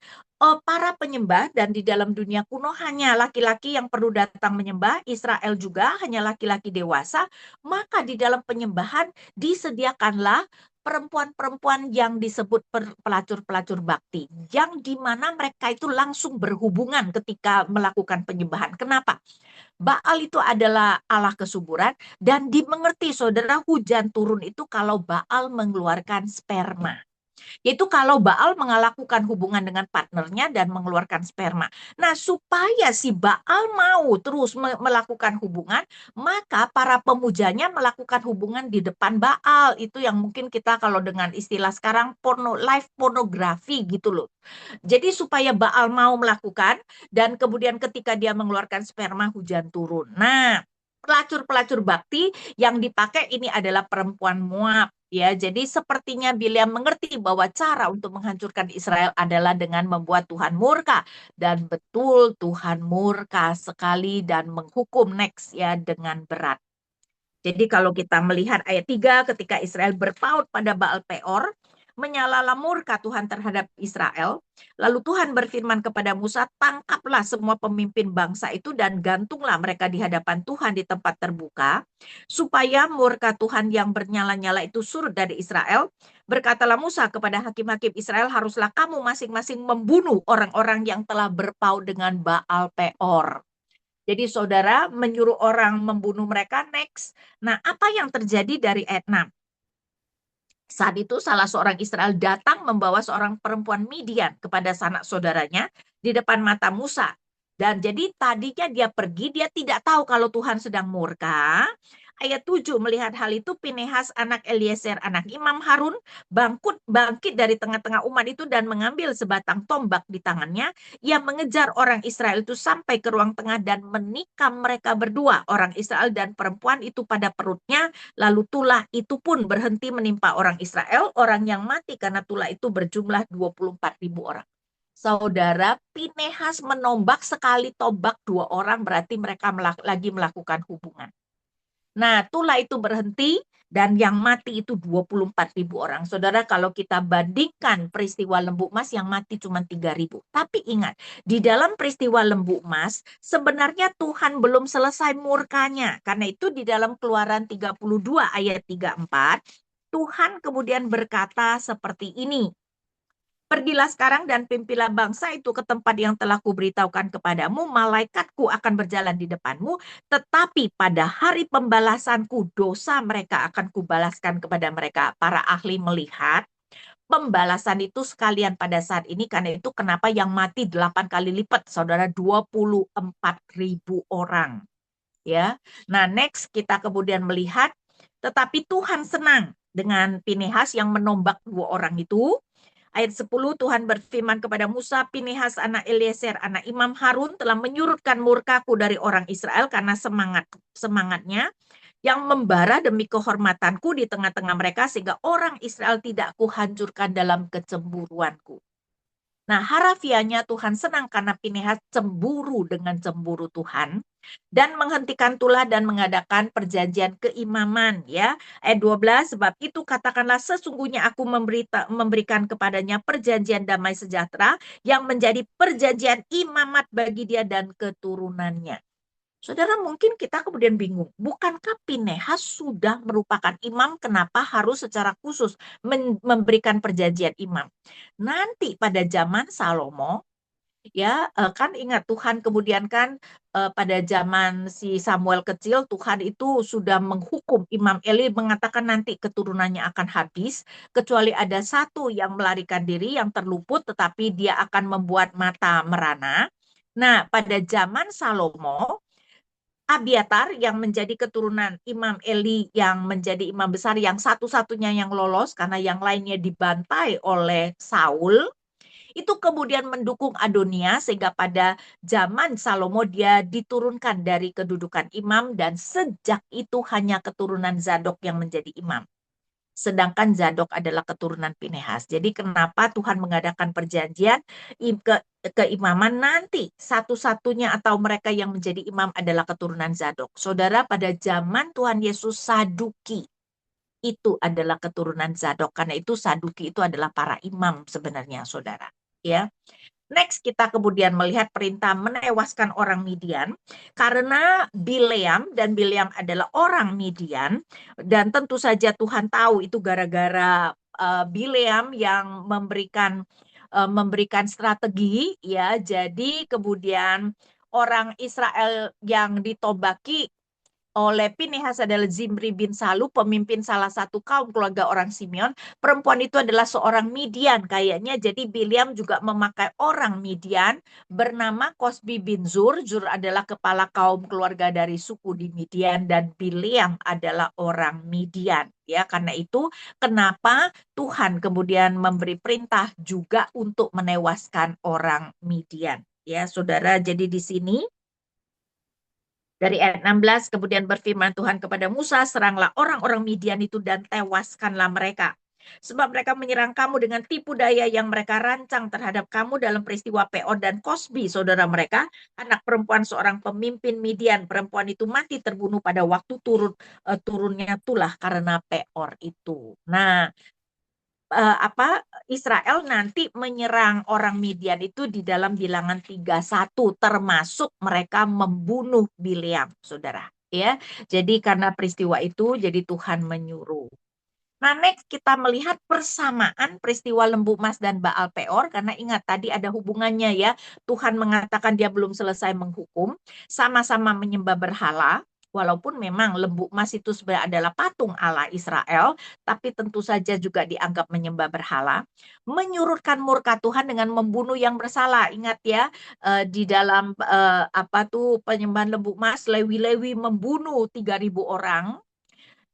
para penyembah dan di dalam dunia kuno hanya laki-laki yang perlu datang menyembah, Israel juga hanya laki-laki dewasa, maka di dalam penyembahan disediakanlah perempuan-perempuan yang disebut pelacur-pelacur bakti, yang dimana mereka itu langsung berhubungan ketika melakukan penyembahan. Kenapa? Baal itu adalah Allah kesuburan dan dimengerti saudara hujan turun itu kalau Baal mengeluarkan sperma. Yaitu kalau Baal melakukan hubungan dengan partnernya dan mengeluarkan sperma. Nah, supaya si Baal mau terus melakukan hubungan, maka para pemujanya melakukan hubungan di depan Baal. Itu yang mungkin kita kalau dengan istilah sekarang live pornografi gitu loh. Jadi supaya Baal mau melakukan dan kemudian ketika dia mengeluarkan sperma hujan turun. Nah, pelacur-pelacur bakti yang dipakai ini adalah perempuan Moab. Ya, jadi sepertinya Bileam mengerti bahwa cara untuk menghancurkan Israel adalah dengan membuat Tuhan murka. Dan betul Tuhan murka sekali dan menghukum next ya dengan berat. Jadi kalau kita melihat ayat 3 ketika Israel berpaut pada Baal Peor, menyalalah murka Tuhan terhadap Israel. Lalu Tuhan berfirman kepada Musa, tangkaplah semua pemimpin bangsa itu dan gantunglah mereka di hadapan Tuhan di tempat terbuka, supaya murka Tuhan yang bernyala-nyala itu surut dari Israel. Berkatalah Musa kepada hakim-hakim Israel, haruslah kamu masing-masing membunuh orang-orang yang telah berpaut dengan Baal Peor. Jadi saudara menyuruh orang membunuh mereka next. Nah, apa yang terjadi dari ayat 6? Saat itu salah seorang Israel datang membawa seorang perempuan Midian kepada sanak saudaranya di depan mata Musa. Dan jadi tadinya dia pergi, dia tidak tahu kalau Tuhan sedang murka. Ayat 7 melihat hal itu, Pinehas anak Eliezer anak Imam Harun bangkit dari tengah-tengah umat itu dan mengambil sebatang tombak di tangannya. Ia mengejar orang Israel itu sampai ke ruang tengah dan menikam mereka berdua, orang Israel dan perempuan itu pada perutnya. Lalu tulah itu pun berhenti menimpa orang Israel, orang yang mati karena tulah itu berjumlah 24.000 orang. Saudara, Pinehas menombak sekali tombak 2 orang, berarti mereka lagi melakukan hubungan. Nah, tulah itu berhenti dan yang mati itu 24.000 orang. Saudara, kalau kita bandingkan peristiwa Lembu Emas yang mati cuma 3.000. Tapi ingat, di dalam peristiwa Lembu Emas, sebenarnya Tuhan belum selesai murkanya. Karena itu di dalam Keluaran 32 ayat 34, Tuhan kemudian berkata seperti ini. Pergilah sekarang dan pimpinlah bangsa itu ke tempat yang telah kuberitahukan kepadamu. Malaikatku akan berjalan di depanmu. Tetapi pada hari pembalasanku, dosa mereka akan kubalaskan kepada mereka. Para ahli melihat pembalasan itu sekalian pada saat ini. Karena itu kenapa yang mati 8 kali lipat. Saudara, 24.000 orang. Ya. Nah, next kita kemudian melihat. Tetapi Tuhan senang dengan Pinehas yang menombak 2 orang itu. Ayat 10, Tuhan berfirman kepada Musa, Pinehas anak Eliezer, anak Imam Harun telah menyurutkan murkaku dari orang Israel karena semangatnya yang membara demi kehormatanku di tengah-tengah mereka sehingga orang Israel tidak kuhancurkan dalam kecemburuanku. Nah, harafiahnya Tuhan senang karena Pinehas cemburu dengan cemburu Tuhan dan menghentikan tulah dan mengadakan perjanjian keimaman ya. Ayat 12, sebab itu katakanlah sesungguhnya aku memberikan kepadanya perjanjian damai sejahtera yang menjadi perjanjian imamat bagi dia dan keturunannya. Saudara, mungkin kita kemudian bingung, bukankah Pinehas sudah merupakan imam, kenapa harus secara khusus memberikan perjanjian imam? Nanti pada zaman Salomo, ya kan ingat Tuhan kemudian kan pada zaman si Samuel kecil, Tuhan itu sudah menghukum Imam Eli, mengatakan nanti keturunannya akan habis, kecuali ada satu yang melarikan diri, yang terluput, tetapi dia akan membuat mata merana. Nah, pada zaman Salomo, Abiatar yang menjadi keturunan Imam Eli yang menjadi imam besar yang satu-satunya yang lolos karena yang lainnya dibantai oleh Saul, itu kemudian mendukung Adonia sehingga pada zaman Salomo dia diturunkan dari kedudukan imam dan sejak itu hanya keturunan Zadok yang menjadi imam. sedangkan Zadok adalah keturunan Pinehas. Jadi kenapa Tuhan mengadakan perjanjian keimaman nanti satu-satunya atau mereka yang menjadi imam adalah keturunan Zadok. Saudara, pada zaman Tuhan Yesus Saduki itu adalah keturunan Zadok, karena itu Saduki itu adalah para imam sebenarnya, saudara. Ya, next kita kemudian melihat perintah menewaskan orang Midian karena Bileam, dan Bileam adalah orang Midian, dan tentu saja Tuhan tahu itu gara-gara Bileam yang memberikan strategi, ya. Jadi kemudian orang Israel yang ditobaki oleh Pinehas adalah Zimri bin Salu, pemimpin salah satu kaum keluarga orang Simeon. Perempuan itu adalah seorang Midian kayaknya. Jadi Bileam juga memakai orang Midian bernama Kosbi bin Zur. Zur adalah kepala kaum keluarga dari suku di Midian, dan Bileam adalah orang Midian. Ya, karena itu kenapa Tuhan kemudian memberi perintah juga untuk menewaskan orang Midian. Ya, saudara. Jadi di sini dari ayat 16, kemudian berfirman Tuhan kepada Musa, seranglah orang-orang Midian itu dan tewaskanlah mereka. Sebab mereka menyerang kamu dengan tipu daya yang mereka rancang terhadap kamu dalam peristiwa Peor dan Kosbi, saudara mereka, anak perempuan seorang pemimpin Midian. Perempuan itu mati terbunuh pada waktu turunnya tulah karena Peor itu. Nah, Israel nanti menyerang orang Midian itu di dalam bilangan 31, termasuk mereka membunuh Bileam, saudara. Ya, jadi karena peristiwa itu, jadi Tuhan menyuruh. Nah, next kita melihat persamaan peristiwa lembu emas dan Baal Peor, karena ingat tadi ada hubungannya, ya. Tuhan mengatakan dia belum selesai menghukum, sama-sama menyembah berhala, walaupun memang lembu emas itu sebenarnya adalah patung Allah Israel, tapi tentu saja juga dianggap menyembah berhala. Menyurutkan murka Tuhan dengan membunuh yang bersalah. Ingat, ya, di dalam penyembahan lembu emas, Lewi-Lewi membunuh 3.000 orang.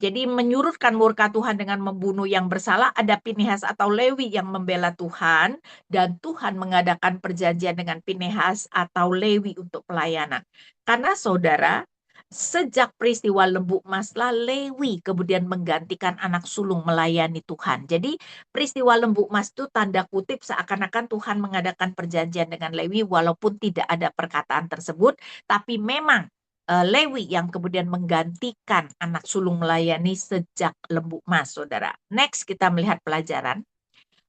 Jadi menyurutkan murka Tuhan dengan membunuh yang bersalah. Ada Pinehas atau Lewi yang membela Tuhan, dan Tuhan mengadakan perjanjian dengan Pinehas atau Lewi untuk pelayanan. Karena saudara, sejak peristiwa lembu emaslah Lewi kemudian menggantikan anak sulung melayani Tuhan. Jadi peristiwa lembu emas itu tanda kutip seakan-akan Tuhan mengadakan perjanjian dengan Lewi walaupun tidak ada perkataan tersebut, tapi memang Lewi yang kemudian menggantikan anak sulung melayani sejak lembu emas, saudara. Next kita melihat pelajaran.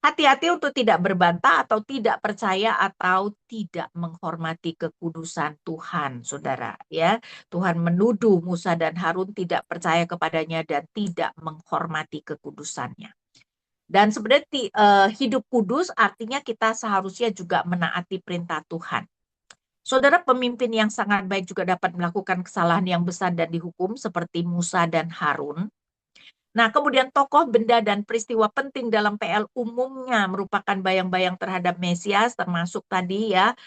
Hati-hati untuk tidak berbantah atau tidak percaya atau tidak menghormati kekudusan Tuhan, saudara. Ya, Tuhan menuduh Musa dan Harun tidak percaya kepadanya dan tidak menghormati kekudusannya. Dan sebenarnya hidup kudus artinya kita seharusnya juga menaati perintah Tuhan. Saudara, pemimpin yang sangat baik juga dapat melakukan kesalahan yang besar dan dihukum seperti Musa dan Harun. Nah, kemudian tokoh, benda, dan peristiwa penting dalam PL umumnya merupakan bayang-bayang terhadap Mesias, termasuk tadi, ya,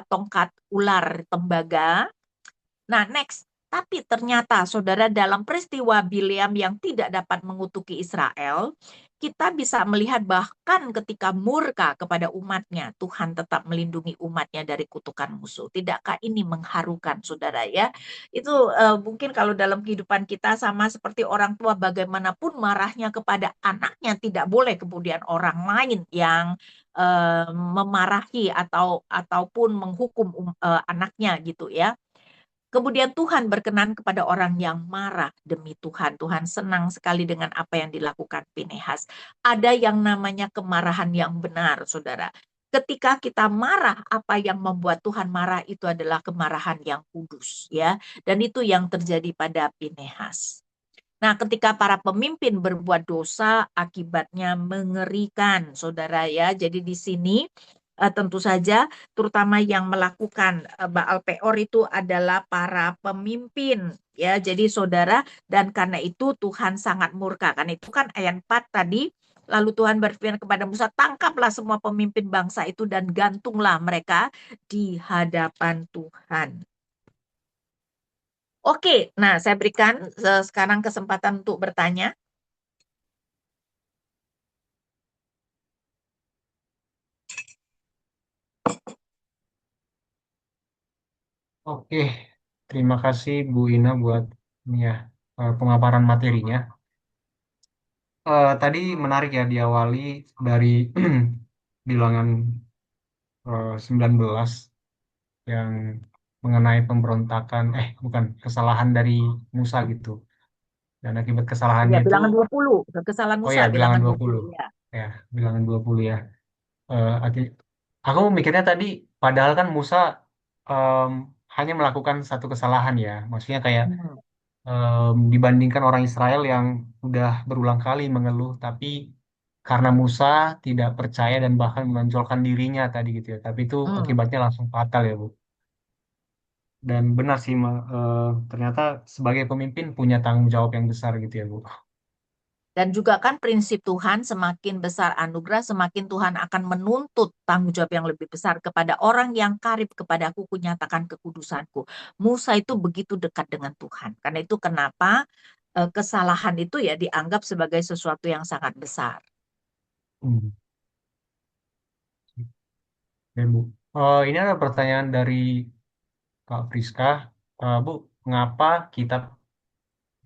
tongkat ular tembaga. Nah, next. Tapi ternyata, saudara, dalam peristiwa Bileam yang tidak dapat mengutuki Israel, kita bisa melihat bahkan ketika murka kepada umatnya, Tuhan tetap melindungi umatnya dari kutukan musuh. Tidakkah ini mengharukan, saudara, ya? Itu mungkin kalau dalam kehidupan kita sama seperti orang tua, bagaimanapun marahnya kepada anaknya, tidak boleh kemudian orang lain yang memarahi ataupun menghukum anaknya, gitu, ya. Kemudian Tuhan berkenan kepada orang yang marah demi Tuhan. Tuhan senang sekali dengan apa yang dilakukan Pinehas. Ada yang namanya kemarahan yang benar, saudara. Ketika kita marah, apa yang membuat Tuhan marah itu adalah kemarahan yang kudus, ya. Dan itu yang terjadi pada Pinehas. Nah, ketika para pemimpin berbuat dosa, akibatnya mengerikan, saudara, ya. Jadi di sini tentu saja terutama yang melakukan Baal Peor itu adalah para pemimpin, ya. Jadi saudara, dan karena itu Tuhan sangat murka. Kan itu kan ayat 4 tadi. Lalu Tuhan berfirman kepada Musa, tangkaplah semua pemimpin bangsa itu dan gantunglah mereka di hadapan Tuhan. Oke, nah saya berikan sekarang kesempatan untuk bertanya. Oke, terima kasih Bu Ina buat ini ya, pemaparan materinya. Tadi menarik ya diawali dari bilangan 19 yang mengenai pemberontakan, bukan, kesalahan dari Musa gitu. Dan akibat Ya, kesalahannya itu, bilangan 20. Kesalahan oh Musa, ya, bilangan bilangan 20 20 ya. ya, bilangan 20 ya. Eh, aki- aku mikirnya tadi, padahal kan Musa em, hanya melakukan satu kesalahan ya. Maksudnya kayak Hmm. dibandingkan orang Israel yang udah berulang kali mengeluh, tapi karena Musa tidak percaya dan bahkan menonjolkan dirinya tadi gitu ya. Tapi itu Hmm. akibatnya langsung fatal ya, Bu. Dan benar sih, ternyata sebagai pemimpin punya tanggung jawab yang besar gitu ya, Bu. Dan juga kan prinsip Tuhan, semakin besar anugerah, semakin Tuhan akan menuntut tanggung jawab yang lebih besar kepada orang yang karib kepadaku, kunyatakan kekudusanku. Musa itu begitu dekat dengan Tuhan. Karena itu kenapa kesalahan itu ya dianggap sebagai sesuatu yang sangat besar. Hmm. Ya, Bu. Ini ada pertanyaan dari Kak Friska. Bu, mengapa kita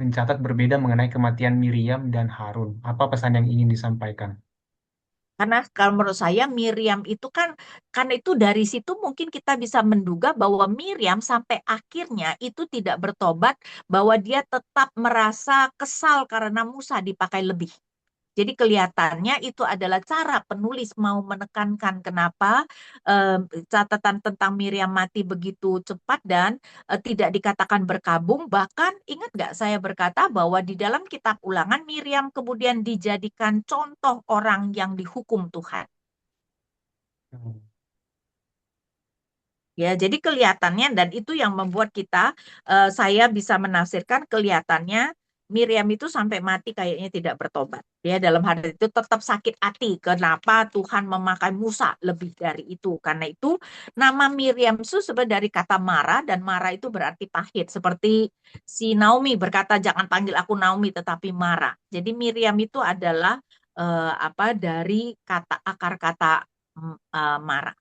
mencatat berbeda mengenai kematian Miriam dan Harun? Apa pesan yang ingin disampaikan? Karena kalau menurut saya Miriam itu kan, karena itu dari situ mungkin kita bisa menduga bahwa Miriam sampai akhirnya itu tidak bertobat, bahwa dia tetap merasa kesal karena Musa dipakai lebih. Jadi kelihatannya itu adalah cara penulis mau menekankan kenapa eh, catatan tentang Miriam mati begitu cepat dan tidak dikatakan berkabung. Bahkan ingat nggak saya berkata bahwa di dalam kitab Ulangan Miriam kemudian dijadikan contoh orang yang dihukum Tuhan. Hmm. Ya, jadi kelihatannya dan itu yang membuat saya bisa menafsirkan kelihatannya Miriam itu sampai mati kayaknya tidak bertobat. Dia dalam hal itu tetap sakit hati. Kenapa Tuhan memakai Musa lebih dari itu? Karena itu nama Miriam itu sebenarnya dari kata Mara dan Mara itu berarti pahit. Seperti si Naomi berkata jangan panggil aku Naomi tetapi Mara. Jadi Miriam itu adalah apa dari kata akar kata Mara.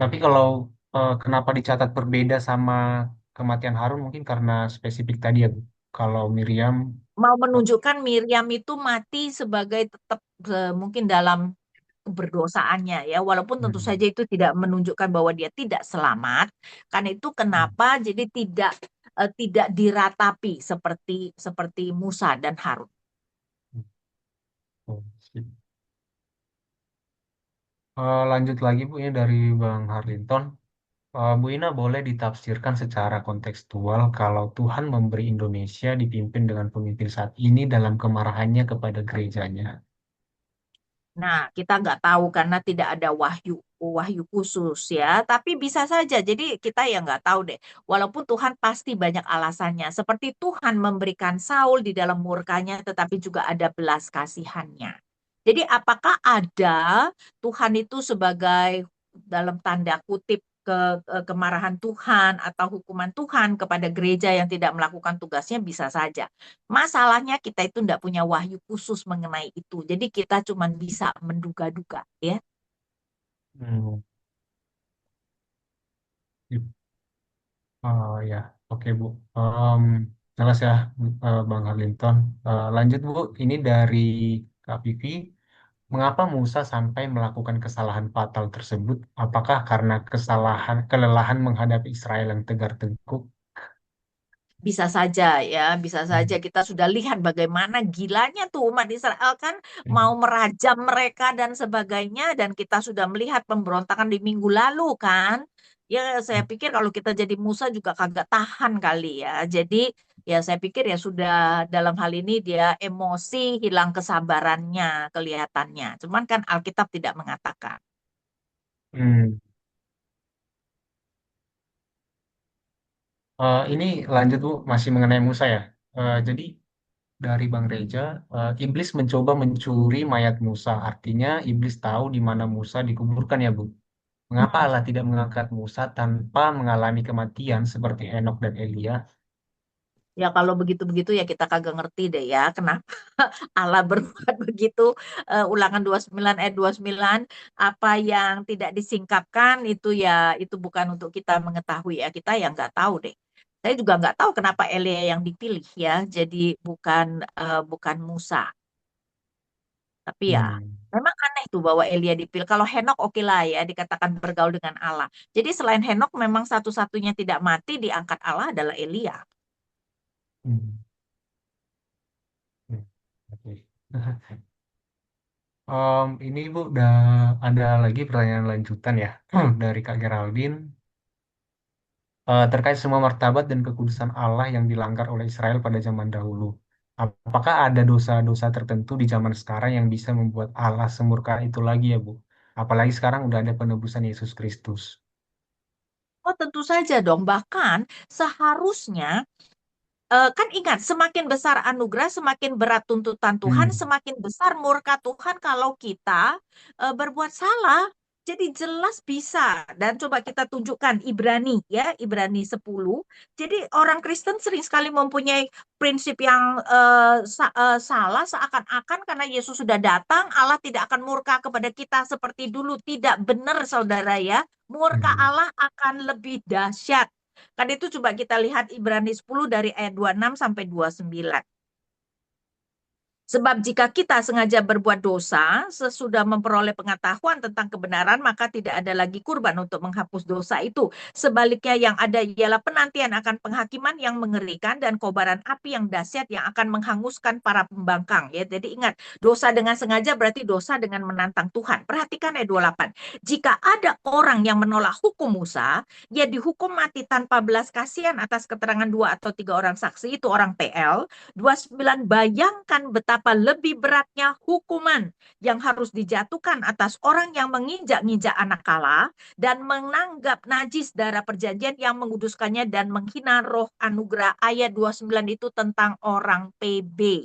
Tapi kalau kenapa dicatat berbeda sama kematian Harun, mungkin karena spesifik tadi ya, Bu. Kalau Miriam, Mau eh, menunjukkan Miriam itu mati sebagai tetap mungkin dalam keberdosaannya ya, walaupun tentu hmm, saja itu tidak menunjukkan bahwa dia tidak selamat. Karena itu hmm, kenapa jadi tidak diratapi seperti seperti Musa dan Harun. hmm, oh, sip. Lanjut lagi Bu, ini dari Bang Harlinton. Bu Ina, boleh ditafsirkan secara kontekstual kalau Tuhan memberi Indonesia dipimpin dengan pemimpin saat ini dalam kemarahannya kepada gerejanya. Nah, kita nggak tahu karena tidak ada wahyu wahyu khusus ya. Tapi bisa saja. Jadi kita ya nggak tahu deh. Walaupun Tuhan pasti banyak alasannya. Seperti Tuhan memberikan Saul di dalam murkanya, tetapi juga ada belas kasihannya. Jadi apakah ada Tuhan itu sebagai dalam tanda kutip kemarahan Tuhan atau hukuman Tuhan kepada gereja yang tidak melakukan tugasnya bisa saja. Masalahnya kita itu tidak punya wahyu khusus mengenai itu. Jadi kita cuma bisa menduga-duga ya. Hmm. Oh ya, oke Bu. Em, Jelas ya, Bang Harlinton. Lanjut Bu, ini dari Kak Vivi. Mengapa Musa sampai melakukan kesalahan fatal tersebut? Apakah karena kelelahan menghadapi Israel yang tegar tengkuk? Bisa saja ya, bisa saja Hmm. kita sudah lihat bagaimana gilanya tuh umat Israel kan mau Hmm. merajam mereka dan sebagainya dan kita sudah melihat pemberontakan di minggu lalu kan. Ya saya pikir kalau kita jadi Musa juga kagak tahan kali ya. Jadi ya saya pikir ya sudah dalam hal ini dia emosi, hilang kesabarannya kelihatannya. Cuman kan Alkitab tidak mengatakan. Hmm. Ini lanjut Bu, masih mengenai Musa ya. Jadi dari Bang Reja, iblis mencoba mencuri mayat Musa. Artinya iblis tahu di mana Musa dikuburkan ya Bu. Mengapa Hmm. Allah tidak mengangkat Musa tanpa mengalami kematian seperti Henokh dan Elia? Ya kalau begitu-begitu ya kita kagak ngerti deh ya kenapa Allah berbuat begitu. Ulangan 29 ayat 29 apa yang tidak disingkapkan itu ya itu bukan untuk kita mengetahui ya kita ya nggak tahu deh. Saya juga nggak tahu kenapa Elia yang dipilih ya, jadi bukan Musa. Tapi ya, Hmm, memang aneh tuh bahwa Elia dipilih. Kalau Henok oke lah ya, dikatakan bergaul dengan Allah. Jadi selain Henok, memang satu-satunya tidak mati diangkat Allah adalah Elia. hmm, hmm. Oke. Ini Bu, udah ada lagi pertanyaan lanjutan ya dari Kak Geraldine. Terkait semua martabat dan kekudusan Allah yang dilanggar oleh Israel pada zaman dahulu. Apakah ada dosa-dosa tertentu di zaman sekarang yang bisa membuat Allah semurka itu lagi ya, Bu? Apalagi sekarang udah ada penebusan Yesus Kristus. Oh tentu saja dong, bahkan seharusnya kan ingat, semakin besar anugerah, semakin berat tuntutan Tuhan, Hmm, semakin besar murka Tuhan kalau kita berbuat salah. Jadi jelas bisa. Dan coba kita tunjukkan Ibrani ya, Ibrani 10. Jadi orang Kristen sering sekali mempunyai prinsip yang salah seakan-akan karena Yesus sudah datang, Allah tidak akan murka kepada kita seperti dulu. Tidak benar, saudara ya. Murka hmm, Allah akan lebih dahsyat. Kan itu coba kita lihat Ibrani 10 dari ayat 26 sampai 29. Sebab jika kita sengaja berbuat dosa, sesudah memperoleh pengetahuan tentang kebenaran, maka tidak ada lagi kurban untuk menghapus dosa itu. Sebaliknya yang ada ialah penantian akan penghakiman yang mengerikan dan kobaran api yang dahsyat yang akan menghanguskan para pembangkang. Ya, jadi ingat, dosa dengan sengaja berarti dosa dengan menantang Tuhan. Perhatikan ayat 28. Jika ada orang yang menolak hukum Musa, ia dihukum mati tanpa belas kasihan atas keterangan dua atau tiga orang saksi, itu orang PL. 29, bayangkan betapa lebih beratnya hukuman yang harus dijatuhkan atas orang yang menginjak-injak anak kala dan menganggap najis darah perjanjian yang menguduskannya dan menghina roh anugerah. Ayat 29 itu tentang orang PB.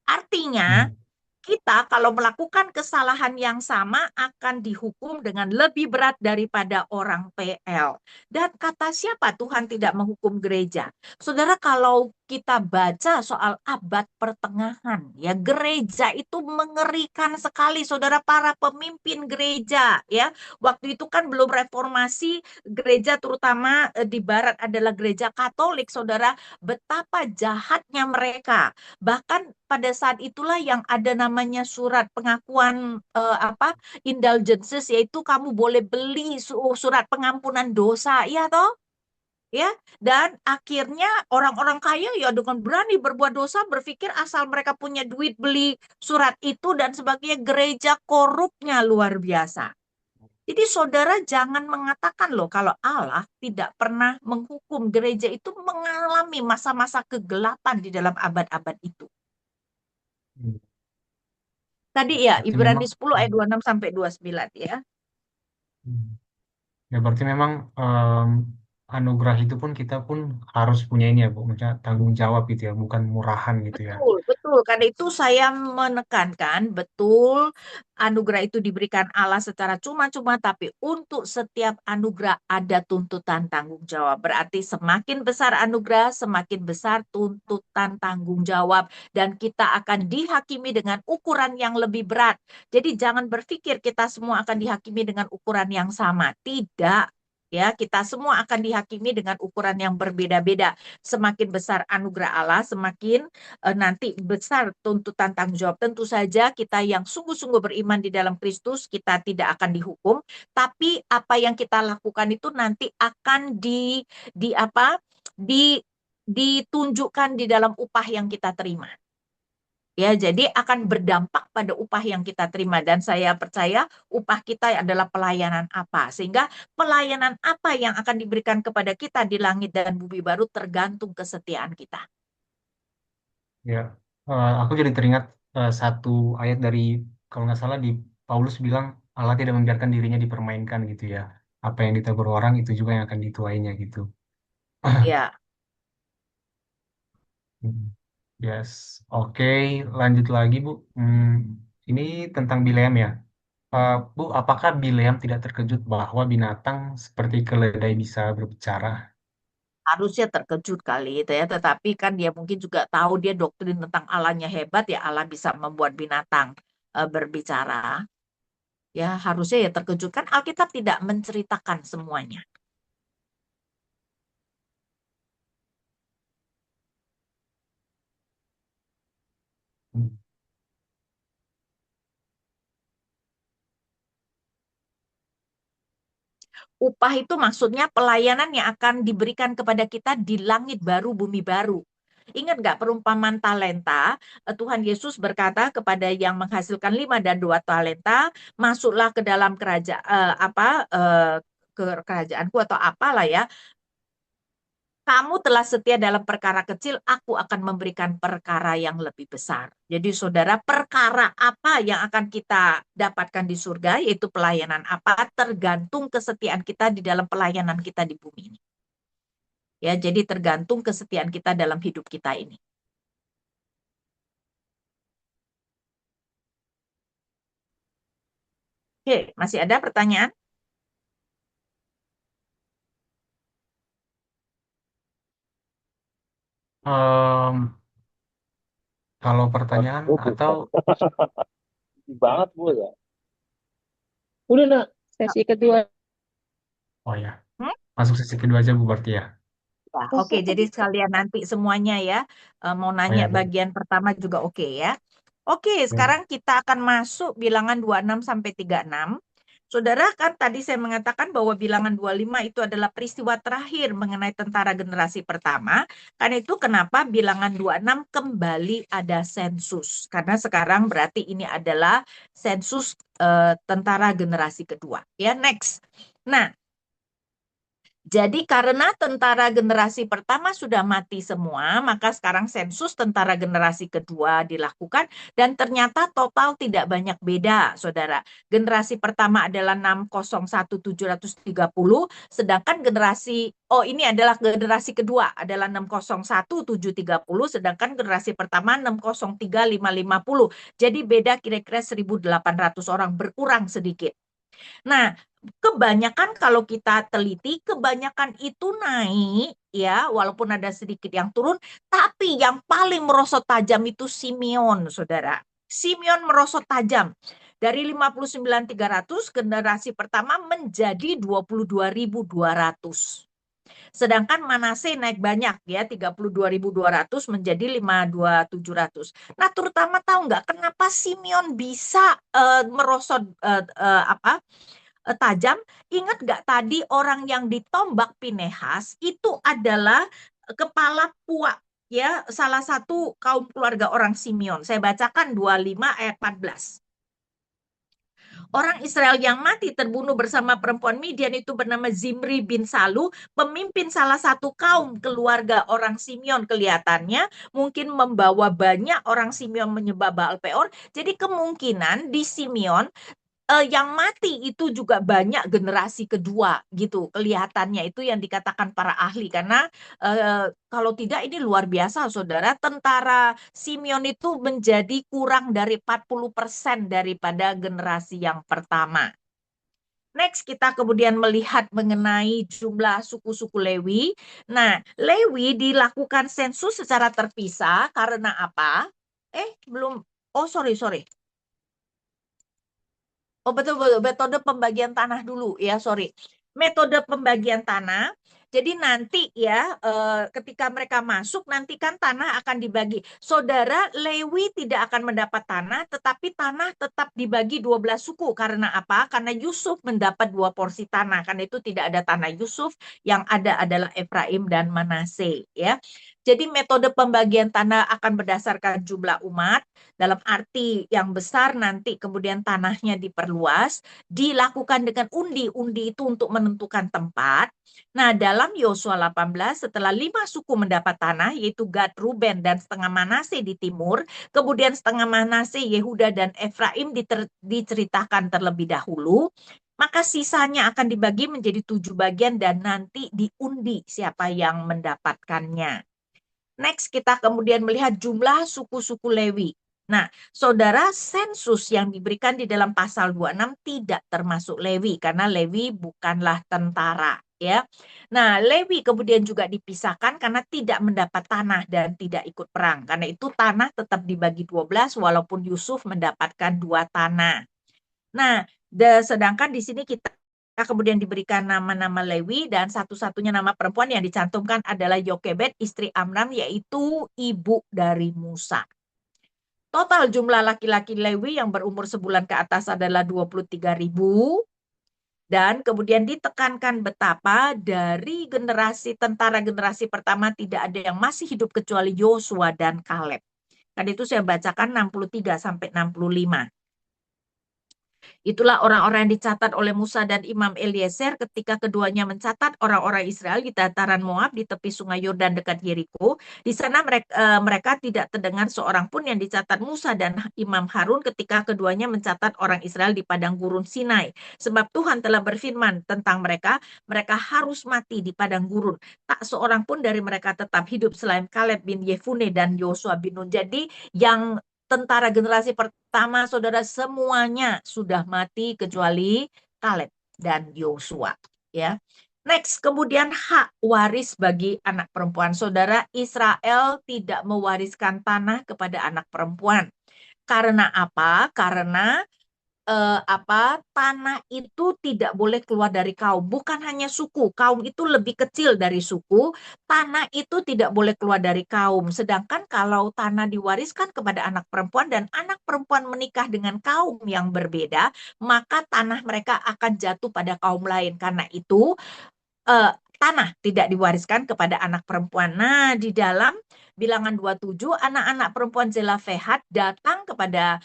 Artinya, hmm, kita kalau melakukan kesalahan yang sama akan dihukum dengan lebih berat daripada orang PL. Dan kata siapa Tuhan tidak menghukum gereja? Saudara, kalau kita baca soal abad pertengahan, ya gereja itu mengerikan sekali, saudara, para pemimpin gereja, ya. Waktu itu kan belum reformasi, gereja terutama di barat adalah gereja Katolik, saudara, betapa jahatnya mereka. Bahkan pada saat itulah yang ada namanya surat pengakuan indulgences, yaitu kamu boleh beli surat pengampunan dosa, ya toh? Ya, dan akhirnya orang-orang kaya ya dengan berani berbuat dosa, berpikir asal mereka punya duit beli surat itu dan sebagainya. Gereja korupnya luar biasa. Jadi saudara jangan mengatakan loh kalau Allah tidak pernah menghukum. Gereja itu mengalami masa-masa kegelapan di dalam abad-abad itu. hmm. Tadi ya, Berarti Ibrani memang, 10 ayat 26 sampai 29 ya. hmm. Ya berarti memang anugerah itu pun kita pun harus punya ini ya, Bu, maksudnya tanggung jawab gitu ya, bukan murahan gitu ya. Betul, betul. Karena itu saya menekankan, betul anugerah itu diberikan Allah secara cuma-cuma, tapi untuk setiap anugerah ada tuntutan tanggung jawab. Berarti semakin besar anugerah, semakin besar tuntutan tanggung jawab. Dan kita akan dihakimi dengan ukuran yang lebih berat. Jadi jangan berpikir kita semua akan dihakimi dengan ukuran yang sama. Tidak. Ya, kita semua akan dihakimi dengan ukuran yang berbeda-beda. Semakin besar anugerah Allah, semakin nanti besar tuntutan tanggung jawab. Tentu saja kita yang sungguh-sungguh beriman di dalam Kristus, kita tidak akan dihukum, tapi apa yang kita lakukan itu nanti akan di apa? di ditunjukkan di dalam upah yang kita terima. Ya, jadi akan berdampak pada upah yang kita terima dan saya percaya upah kita adalah pelayanan apa. Sehingga pelayanan apa yang akan diberikan kepada kita di langit dan bumi baru tergantung kesetiaan kita. Ya, aku jadi teringat satu ayat dari kalau nggak salah di Paulus bilang Allah tidak membiarkan dirinya dipermainkan gitu ya. Apa yang ditabur orang itu juga yang akan dituainya gitu. Ya. Hmm. Yes, oke, lanjut lagi Bu. Ini tentang Bileam ya. Bu, apakah Bileam tidak terkejut bahwa binatang seperti keledai bisa berbicara? Harusnya terkejut kali itu ya, tetapi kan dia mungkin juga tahu dia doktrin tentang Allahnya hebat ya, Allah bisa membuat binatang berbicara. Ya harusnya ya terkejut, kan Alkitab tidak menceritakan semuanya. Upah itu maksudnya pelayanan yang akan diberikan kepada kita di langit baru, bumi baru. Ingat nggak perumpamaan talenta? Tuhan Yesus berkata kepada yang menghasilkan 5 dan 2 talenta, masuklah ke dalam kerajaanku atau apalah ya. Kamu telah setia dalam perkara kecil, aku akan memberikan perkara yang lebih besar. Jadi saudara, perkara apa yang akan kita dapatkan di surga, yaitu pelayanan apa, tergantung kesetiaan kita di dalam pelayanan kita di bumi ini. Ya, jadi tergantung kesetiaan kita dalam hidup kita ini. Oke, masih ada pertanyaan? Em, Kalau pertanyaan Waduh, atau banget bu ya. Udah nak. Sesi kedua. oh ya, Hmm? masuk sesi kedua aja Bu berarti ya. Nah, oke, jadi sekalian nanti semuanya ya, mau Oh nanya ya Bu. bagian pertama juga oke ya. Oke, Oke. sekarang kita akan masuk bilangan 26 sampai 36. Saudara, kan tadi saya mengatakan bahwa bilangan 25 itu adalah peristiwa terakhir mengenai tentara generasi pertama. Karena itu kenapa bilangan 26 kembali ada sensus. Karena sekarang berarti ini adalah sensus tentara generasi kedua. Ya, next. Nah, jadi karena tentara generasi pertama sudah mati semua, maka sekarang sensus tentara generasi kedua dilakukan dan ternyata total tidak banyak beda, Saudara. Generasi pertama adalah 601.730, sedangkan ini adalah generasi kedua adalah 601.730, sedangkan generasi pertama 603.550. Jadi beda kira-kira 1.800 orang, berkurang sedikit. Nah, kebanyakan kalau kita teliti, kebanyakan itu naik ya, walaupun ada sedikit yang turun, tapi yang paling merosot tajam itu Simeon, Saudara. Simeon merosot tajam. Dari 59.300 generasi pertama menjadi 22.200. Sedangkan Manase naik banyak ya, 32.200 menjadi 52.700. Nah, terutama tahu nggak kenapa Simeon bisa merosot tajam. Ingat nggak tadi orang yang ditombak Pinehas itu adalah kepala Puak ya, salah satu kaum keluarga orang Simeon. Saya bacakan 25 ayat 14. Orang Israel yang mati terbunuh bersama perempuan Midian itu bernama Zimri bin Salu, pemimpin salah satu kaum keluarga orang Simeon kelihatannya, mungkin membawa banyak orang Simeon menyembah Baal Peor. Jadi kemungkinan di Simeon yang mati itu juga banyak generasi kedua gitu kelihatannya, itu yang dikatakan para ahli karena kalau tidak ini luar biasa saudara, tentara Simeon itu menjadi kurang dari 40% daripada generasi yang pertama. Next, kita kemudian melihat mengenai jumlah suku-suku Lewi. Nah, Lewi dilakukan sensus secara terpisah karena apa? Belum. Oh, sorry, sorry. Oh betul betul, metode pembagian tanah dulu ya, sorry. Metode pembagian tanah. Jadi nanti ya ketika mereka masuk nanti kan tanah akan dibagi. Saudara Lewi tidak akan mendapat tanah, tetapi tanah tetap dibagi 12 suku. Karena apa? Karena Yusuf mendapat 2 porsi tanah. Karena itu tidak ada tanah Yusuf, yang ada adalah Efraim dan Manase ya. Jadi metode pembagian tanah akan berdasarkan jumlah umat, dalam arti yang besar nanti kemudian tanahnya diperluas, dilakukan dengan undi. Undi itu untuk menentukan tempat. Nah, dalam Yosua 18 setelah 5 suku mendapat tanah yaitu Gad, Ruben dan setengah Manase di timur, kemudian setengah Manase, Yehuda dan Efraim diceritakan terlebih dahulu. Maka sisanya akan dibagi menjadi 7 bagian dan nanti diundi siapa yang mendapatkannya. Next, kita kemudian melihat jumlah suku-suku Lewi. Nah, saudara, sensus yang diberikan di dalam pasal 26 tidak termasuk Lewi, karena Lewi bukanlah tentara. Ya, nah Lewi kemudian juga dipisahkan karena tidak mendapat tanah dan tidak ikut perang. Karena itu tanah tetap dibagi 12 walaupun Yusuf mendapatkan 2 tanah. Nah, sedangkan di sini kita kemudian diberikan nama-nama Lewi dan satu-satunya nama perempuan yang dicantumkan adalah Yokebed, istri Amram, yaitu ibu dari Musa. Total jumlah laki-laki Lewi yang berumur sebulan ke atas adalah 23.000. Dan kemudian ditekankan betapa dari tentara generasi pertama tidak ada yang masih hidup kecuali Yosua dan Kaleb. Tadi itu saya bacakan 63 sampai 65. Itulah orang-orang yang dicatat oleh Musa dan Imam Eliezer ketika keduanya mencatat orang-orang Israel di dataran Moab di tepi sungai Yordan dekat Yeriko. Di sana mereka tidak terdengar seorang pun yang dicatat Musa dan Imam Harun ketika keduanya mencatat orang Israel di padang gurun Sinai. Sebab Tuhan telah berfirman tentang mereka, mereka harus mati di padang gurun. Tak seorang pun dari mereka tetap hidup selain Kaleb bin Yefune dan Yosua bin Nun. Jadi yang tentara generasi pertama, saudara, semuanya sudah mati kecuali Kaleb dan Yosua. Ya. Next, kemudian hak waris bagi anak perempuan. Saudara, Israel tidak mewariskan tanah kepada anak perempuan. Karena apa? Karena tanah itu tidak boleh keluar dari kaum, bukan hanya suku. Kaum itu lebih kecil dari suku, tanah itu tidak boleh keluar dari kaum. Sedangkan kalau tanah diwariskan kepada anak perempuan dan anak perempuan menikah dengan kaum yang berbeda, maka tanah mereka akan jatuh pada kaum lain. Karena itu tanah tidak diwariskan kepada anak perempuan. Nah, di dalam Bilangan 27, anak-anak perempuan Zelafehat datang kepada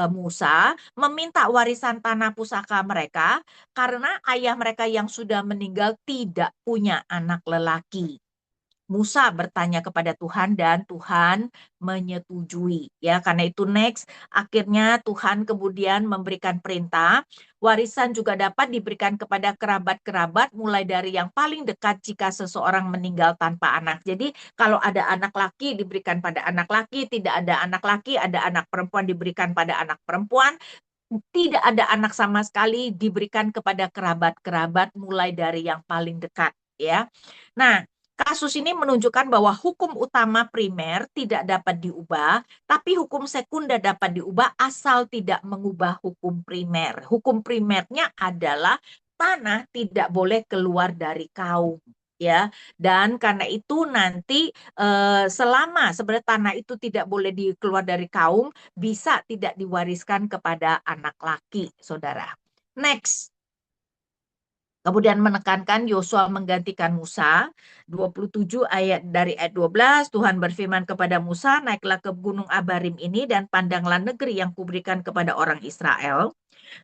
Musa meminta warisan tanah pusaka mereka karena ayah mereka yang sudah meninggal tidak punya anak lelaki. Musa bertanya kepada Tuhan dan Tuhan menyetujui. Ya, karena itu next, akhirnya Tuhan kemudian memberikan perintah, warisan juga dapat diberikan kepada kerabat-kerabat mulai dari yang paling dekat jika seseorang meninggal tanpa anak. Jadi, kalau ada anak laki diberikan pada anak laki, tidak ada anak laki, ada anak perempuan diberikan pada anak perempuan, tidak ada anak sama sekali diberikan kepada kerabat-kerabat mulai dari yang paling dekat, ya. Nah, kasus ini menunjukkan bahwa hukum utama primer tidak dapat diubah, tapi hukum sekunder dapat diubah asal tidak mengubah hukum primer. Hukum primernya adalah tanah tidak boleh keluar dari kaum, ya. Dan karena itu nanti selama sebenarnya tanah itu tidak boleh dikeluar dari kaum, bisa tidak diwariskan kepada anak laki, saudara. Next. Kemudian menekankan Yosua menggantikan Musa. 27 dari ayat 12, Tuhan berfirman kepada Musa, naiklah ke gunung Abarim ini dan pandanglah negeri yang kuberikan kepada orang Israel.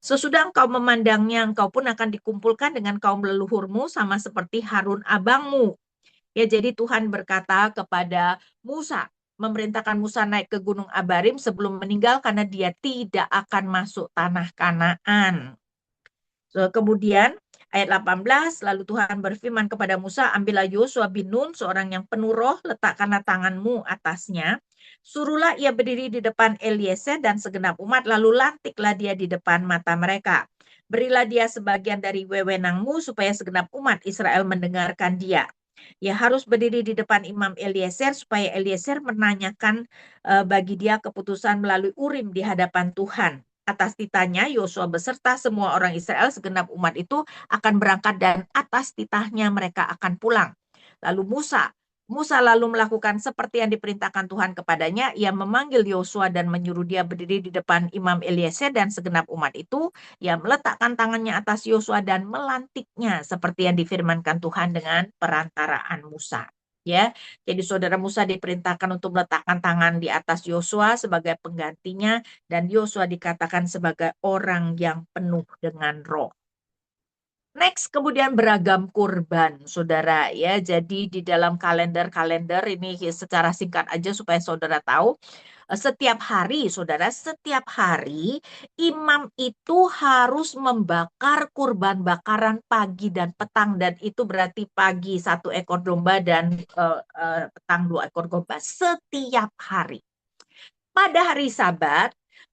Sesudah engkau memandangnya, engkau pun akan dikumpulkan dengan kaum leluhurmu sama seperti Harun abangmu. Ya, jadi Tuhan berkata kepada Musa, memerintahkan Musa naik ke gunung Abarim sebelum meninggal karena dia tidak akan masuk tanah Kanaan. Kemudian ayat 18, lalu Tuhan berfirman kepada Musa, ambillah Yosua bin Nun, seorang yang penuh roh, letakkanlah tanganmu atasnya. Suruhlah ia berdiri di depan Eliezer dan segenap umat, lalu lantiklah dia di depan mata mereka. Berilah dia sebagian dari wewenangmu supaya segenap umat Israel mendengarkan dia. Ya harus berdiri di depan Imam Eliezer supaya Eliezer menanyakan bagi dia keputusan melalui Urim di hadapan Tuhan. Atas titahnya Yosua beserta semua orang Israel segenap umat itu akan berangkat dan atas titahnya mereka akan pulang. Lalu Musa lalu melakukan seperti yang diperintahkan Tuhan kepadanya. Ia memanggil Yosua dan menyuruh dia berdiri di depan Imam Eliezer dan segenap umat itu. Ia meletakkan tangannya atas Yosua dan melantiknya seperti yang difirmankan Tuhan dengan perantaraan Musa. Ya, jadi saudara Musa diperintahkan untuk meletakkan tangan di atas Yosua sebagai penggantinya dan Yosua dikatakan sebagai orang yang penuh dengan roh. Next, kemudian beragam kurban, saudara. Ya, jadi di dalam kalender ini secara singkat aja supaya saudara tahu. Setiap hari, saudara, setiap hari imam itu harus membakar kurban bakaran pagi dan petang, dan itu berarti pagi 1 ekor domba dan petang 2 ekor domba setiap hari. Pada hari Sabat,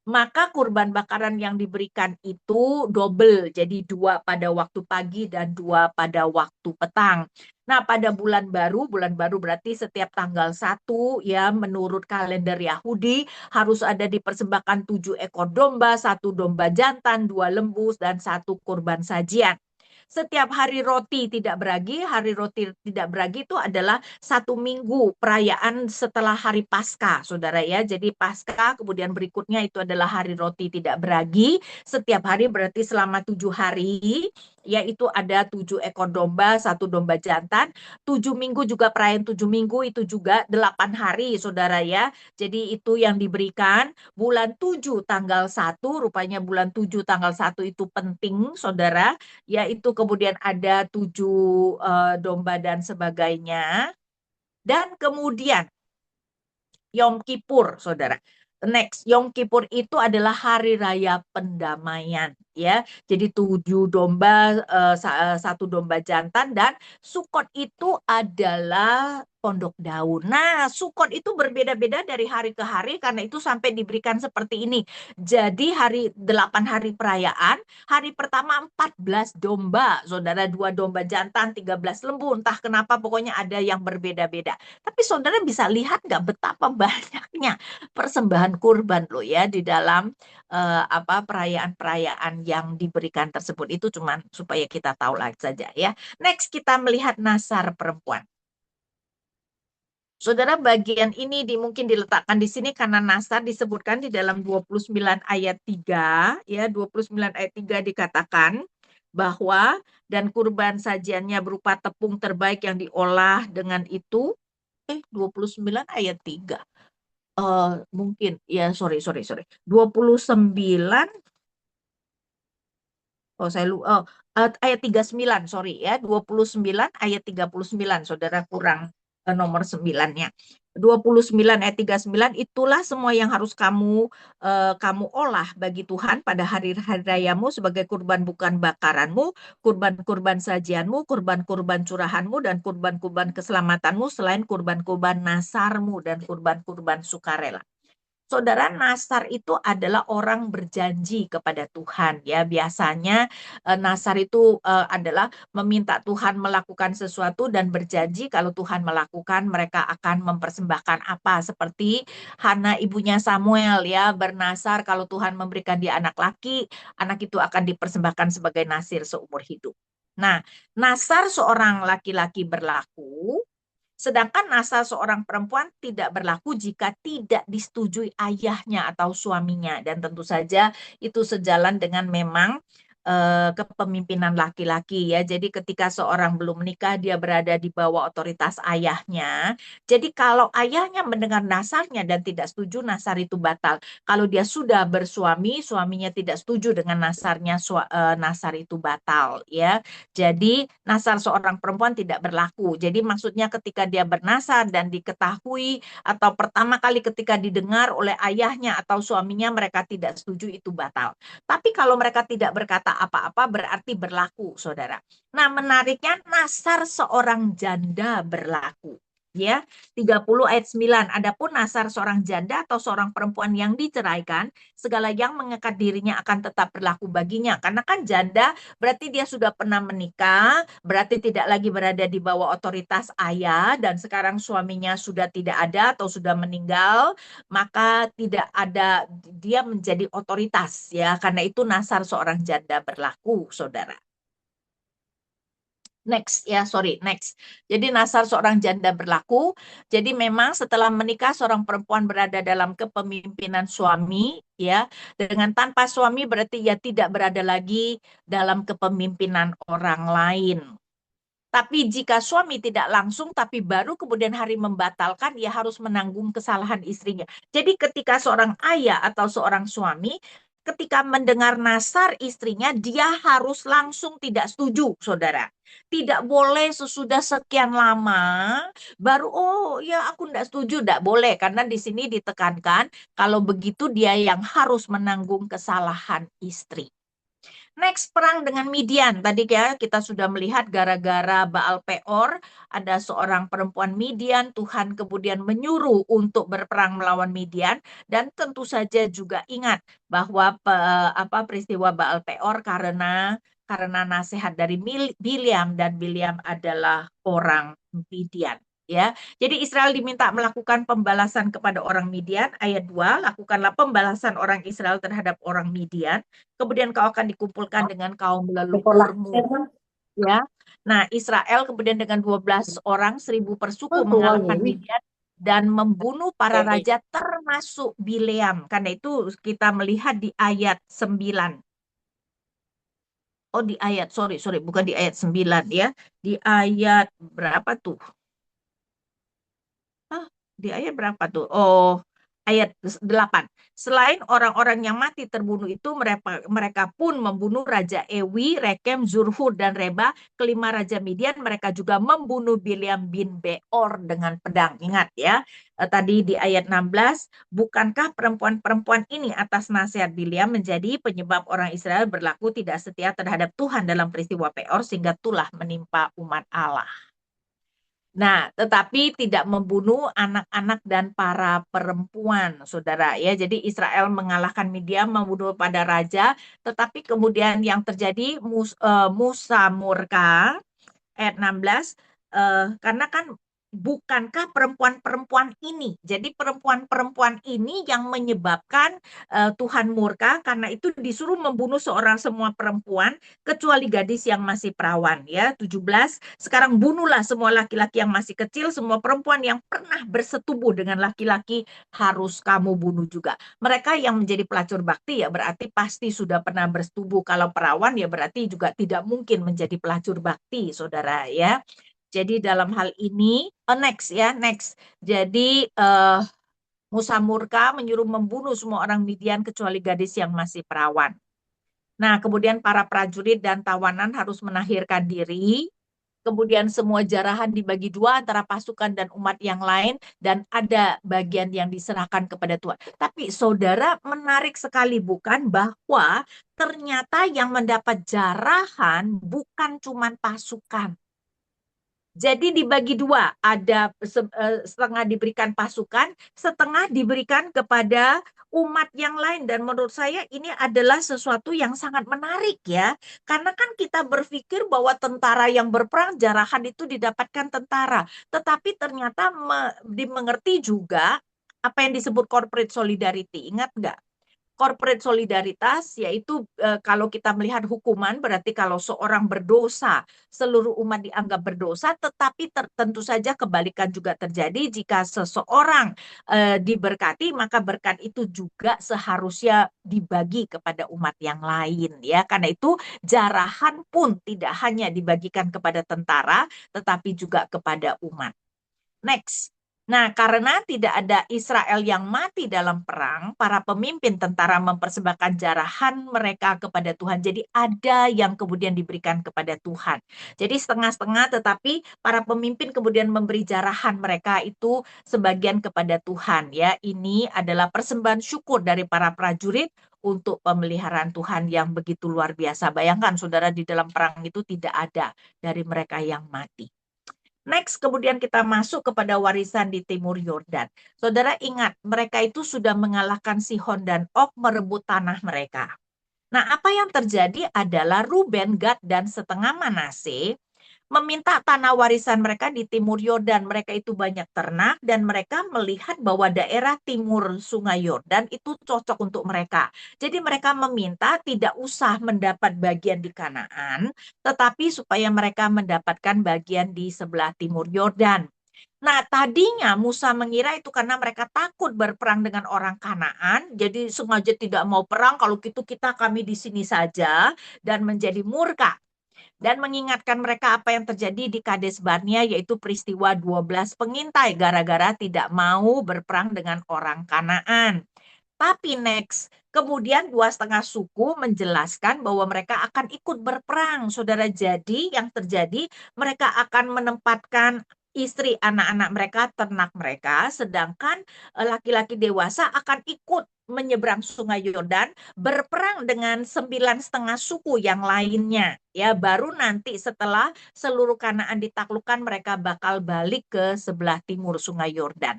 maka kurban bakaran yang diberikan itu double, jadi 2 pada waktu pagi dan 2 pada waktu petang. Nah, pada bulan baru berarti setiap tanggal 1 ya menurut kalender Yahudi harus ada dipersembahkan 7 ekor domba, 1 domba jantan, 2 lembu dan 1 kurban sajian. Setiap hari roti tidak beragi, hari roti tidak beragi itu adalah 1 minggu perayaan setelah hari Paskah, saudara ya. Jadi Paskah, kemudian berikutnya itu adalah hari roti tidak beragi. Setiap hari berarti selama 7 hari, yaitu ada 7 ekor domba, 1 domba jantan. 7 minggu juga perayaan 7 minggu, itu juga 8 hari, saudara ya. Jadi itu yang diberikan bulan 7 tanggal 1, rupanya bulan 7 tanggal 1 itu penting, saudara, yaitu kemudian ada 7 domba dan sebagainya. Dan kemudian Yom Kippur, saudara. Next, Yom Kippur itu adalah hari raya pendamaian, ya. Jadi 7 domba, 1 domba jantan, dan Sukot itu adalah pondok daun. Nah, Sukot itu berbeda-beda dari hari ke hari karena itu sampai diberikan seperti ini. Jadi 8 hari perayaan, hari pertama 14 domba, saudara, 2 domba jantan, 13 lembu, entah kenapa pokoknya ada yang berbeda-beda. Tapi saudara bisa lihat nggak betapa banyaknya persembahan kurban loh ya di dalam perayaan-perayaan yang diberikan tersebut. Itu cuman supaya kita tahu lagi saja ya. Next kita melihat nasar perempuan. Saudara, bagian ini mungkin diletakkan di sini karena nasar disebutkan di dalam 29 ayat 3 ya, 29 ayat 3 dikatakan bahwa dan kurban sajiannya berupa tepung terbaik yang diolah dengan itu 29 ayat 3. Mungkin ya, sorry. 29, ayat 39, sorry ya, 29 ayat 39, saudara kurang nomor 9-nya. 29 ayat 39, itulah semua yang harus kamu olah bagi Tuhan pada hari-hari rayamu sebagai kurban bukan bakaranmu, kurban-kurban sajianmu, kurban-kurban curahanmu, dan kurban-kurban keselamatanmu selain kurban-kurban nasarmu dan kurban-kurban sukarela. Saudara, nasar itu adalah orang berjanji kepada Tuhan ya. Biasanya nasar itu adalah meminta Tuhan melakukan sesuatu dan berjanji kalau Tuhan melakukan mereka akan mempersembahkan apa, seperti Hana ibunya Samuel ya, bernasar kalau Tuhan memberikan dia anak laki, anak itu akan dipersembahkan sebagai nasir seumur hidup. Nah, nasar seorang laki-laki berlaku. Sedangkan nasar seorang perempuan tidak berlaku jika tidak disetujui ayahnya atau suaminya. Dan tentu saja itu sejalan dengan memang kepemimpinan laki-laki ya. Jadi ketika seorang belum menikah dia berada di bawah otoritas ayahnya. Jadi kalau ayahnya mendengar nasarnya dan tidak setuju, nasar itu batal. Kalau dia sudah bersuami, suaminya tidak setuju dengan nasarnya, nasar itu batal ya. Jadi nasar seorang perempuan tidak berlaku. Jadi maksudnya ketika dia bernasar dan diketahui atau pertama kali ketika didengar oleh ayahnya atau suaminya mereka tidak setuju, itu batal. Tapi kalau mereka tidak berkata apa-apa berarti berlaku, saudara. Nah, menariknya nasar seorang janda berlaku. Ya, 30 ayat 9. Adapun nasar seorang janda atau seorang perempuan yang diceraikan, segala yang mengikat dirinya akan tetap berlaku baginya. Karena kan janda berarti dia sudah pernah menikah, berarti tidak lagi berada di bawah otoritas ayah, dan sekarang suaminya sudah tidak ada atau sudah meninggal, maka tidak ada, dia menjadi otoritas ya. Karena itu nasar seorang janda berlaku, saudara. Next. Jadi nasar seorang janda berlaku. Jadi memang setelah menikah seorang perempuan berada dalam kepemimpinan suami ya. Dengan tanpa suami berarti ia tidak berada lagi dalam kepemimpinan orang lain. Tapi jika suami tidak langsung, tapi baru kemudian hari membatalkan, ia harus menanggung kesalahan istrinya. Jadi ketika seorang ayah atau seorang suami, ketika mendengar nasar istrinya, dia harus langsung tidak setuju, saudara. Tidak boleh sesudah sekian lama, baru, oh ya aku tidak setuju, tidak boleh. Karena di sini ditekankan, kalau begitu dia yang harus menanggung kesalahan istri. Next, perang dengan Midian. Tadi ya kita sudah melihat gara-gara Baal Peor, ada seorang perempuan Midian, Tuhan kemudian menyuruh untuk berperang melawan Midian, dan tentu saja juga ingat bahwa peristiwa Baal Peor karena nasihat dari Bileam, dan Bileam adalah orang Midian. Ya, jadi Israel diminta melakukan pembalasan kepada orang Midian. Ayat 2, lakukanlah pembalasan orang Israel terhadap orang Midian. Kemudian kau akan dikumpulkan dengan kaum leluhurmu. ya. Nah, Israel kemudian dengan 12 orang, 1.000 persuku Oh, keluarnya mengalahkan ini. Midian dan membunuh para raja termasuk Bileam. Karena itu kita melihat di ayat 9. Oh, di ayat, sorry, bukan di ayat 9 ya. Di ayat berapa tuh? Ah, di ayat berapa tuh? Oh, ayat 8. Selain orang-orang yang mati terbunuh itu, mereka pun membunuh Raja Ewi, Rekem, Zurhur, dan Reba, kelima Raja Midian. Mereka juga membunuh Bileam bin Beor dengan pedang. Ingat ya, tadi di ayat 16, bukankah perempuan-perempuan ini atas nasihat Bileam menjadi penyebab orang Israel berlaku tidak setia terhadap Tuhan dalam peristiwa Peor, sehingga tulah menimpa umat Allah. Nah, tetapi tidak membunuh anak-anak dan para perempuan, saudara ya. Jadi Israel mengalahkan Midian, membunuh pada raja, tetapi kemudian yang terjadi Musa murka, ayat 16, karena kan bukankah perempuan-perempuan ini, jadi perempuan-perempuan ini yang menyebabkan Tuhan murka, karena itu disuruh membunuh seorang semua perempuan kecuali gadis yang masih perawan ya. 17, sekarang bunuhlah semua laki-laki yang masih kecil, semua perempuan yang pernah bersetubuh dengan laki-laki harus kamu bunuh juga. Mereka yang menjadi pelacur bakti ya berarti pasti sudah pernah bersetubuh, kalau perawan ya berarti juga tidak mungkin menjadi pelacur bakti, saudara ya. Jadi dalam hal ini, next. Jadi Musa murka menyuruh membunuh semua orang Midian kecuali gadis yang masih perawan. Nah, kemudian para prajurit dan tawanan harus menahirkan diri. Kemudian semua jarahan dibagi dua antara pasukan dan umat yang lain, dan ada bagian yang diserahkan kepada Tuhan. Tapi saudara, menarik sekali bukan bahwa ternyata yang mendapat jarahan bukan cuma pasukan. Jadi dibagi dua, ada setengah diberikan pasukan, setengah diberikan kepada umat yang lain. Dan menurut saya ini adalah sesuatu yang sangat menarik ya. Karena kan kita berpikir bahwa tentara yang berperang, jarahan itu didapatkan tentara. Tetapi ternyata dimengerti juga apa yang disebut corporate solidarity. Ingat nggak? Corporate solidaritas yaitu kalau kita melihat hukuman berarti kalau seorang berdosa seluruh umat dianggap berdosa, tetapi tentu saja kebalikan juga terjadi jika seseorang diberkati, maka berkat itu juga seharusnya dibagi kepada umat yang lain ya. Karena itu jarahan pun tidak hanya dibagikan kepada tentara tetapi juga kepada umat. Next. Nah, karena tidak ada Israel yang mati dalam perang, para pemimpin tentara mempersembahkan jarahan mereka kepada Tuhan. Jadi ada yang kemudian diberikan kepada Tuhan. Jadi setengah-setengah, tetapi para pemimpin kemudian memberi jarahan mereka itu sebagian kepada Tuhan. Ya, ini adalah persembahan syukur dari para prajurit untuk pemeliharaan Tuhan yang begitu luar biasa. Bayangkan, saudara, di dalam perang itu tidak ada dari mereka yang mati. Next, kemudian kita masuk kepada warisan di timur Yordan. Saudara ingat, mereka itu sudah mengalahkan Sihon dan Og, merebut tanah mereka. Nah, apa yang terjadi adalah Ruben, Gad, dan setengah Manase meminta tanah warisan mereka di timur Yordan. Mereka itu banyak ternak dan mereka melihat bahwa daerah timur Sungai Yordan itu cocok untuk mereka. Jadi mereka meminta tidak usah mendapat bagian di Kanaan, tetapi supaya mereka mendapatkan bagian di sebelah timur Yordan. Nah, tadinya Musa mengira itu karena mereka takut berperang dengan orang Kanaan, jadi sengaja tidak mau perang, kalau gitu kami di sini saja, dan menjadi murka dan mengingatkan mereka apa yang terjadi di Kades Barnea, yaitu peristiwa 12 pengintai gara-gara tidak mau berperang dengan orang Kanaan. Tapi next, kemudian 2,5 suku menjelaskan bahwa mereka akan ikut berperang, saudara. Jadi yang terjadi, mereka akan menempatkan istri, anak-anak mereka, ternak mereka, sedangkan laki-laki dewasa akan ikut menyeberang Sungai Yordan berperang dengan 9,5 suku yang lainnya. Ya, baru nanti setelah seluruh Kanaan ditaklukkan, mereka bakal balik ke sebelah timur Sungai Yordan.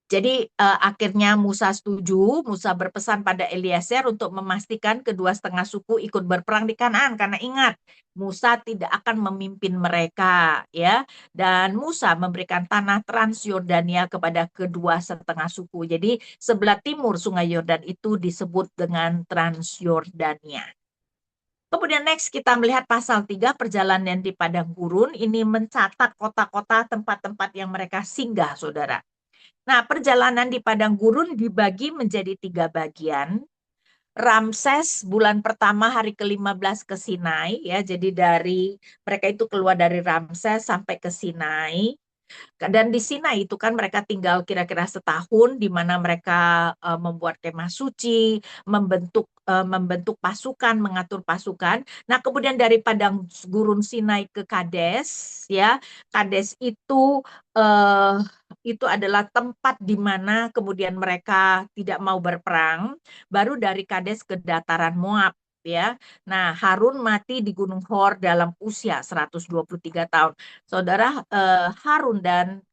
Jadi akhirnya Musa setuju. Musa berpesan pada Eliezer untuk memastikan kedua setengah suku ikut berperang di Kanaan, karena ingat Musa tidak akan memimpin mereka ya. Dan Musa memberikan tanah Transyordania kepada kedua setengah suku. Jadi sebelah timur Sungai Yordan itu disebut dengan Transyordania. Kemudian next kita melihat pasal 3 perjalanan di padang gurun, ini mencatat kota-kota tempat-tempat yang mereka singgah, saudara. Nah, perjalanan di padang gurun dibagi menjadi 3 bagian. Ramses bulan pertama hari ke-15 ke Sinai, ya, jadi dari mereka itu keluar dari Ramses sampai ke Sinai. Dan di Sinai itu kan mereka tinggal kira-kira setahun, di mana mereka membuat kemah suci, membentuk pasukan, mengatur pasukan. Nah, kemudian dari padang gurun Sinai ke Kades, ya, Kades eh, itu adalah tempat di mana kemudian mereka tidak mau berperang. Baru dari Kades ke dataran Moab, ya. Nah, Harun mati di Gunung Hor dalam usia 123 tahun. Saudara, Harun dan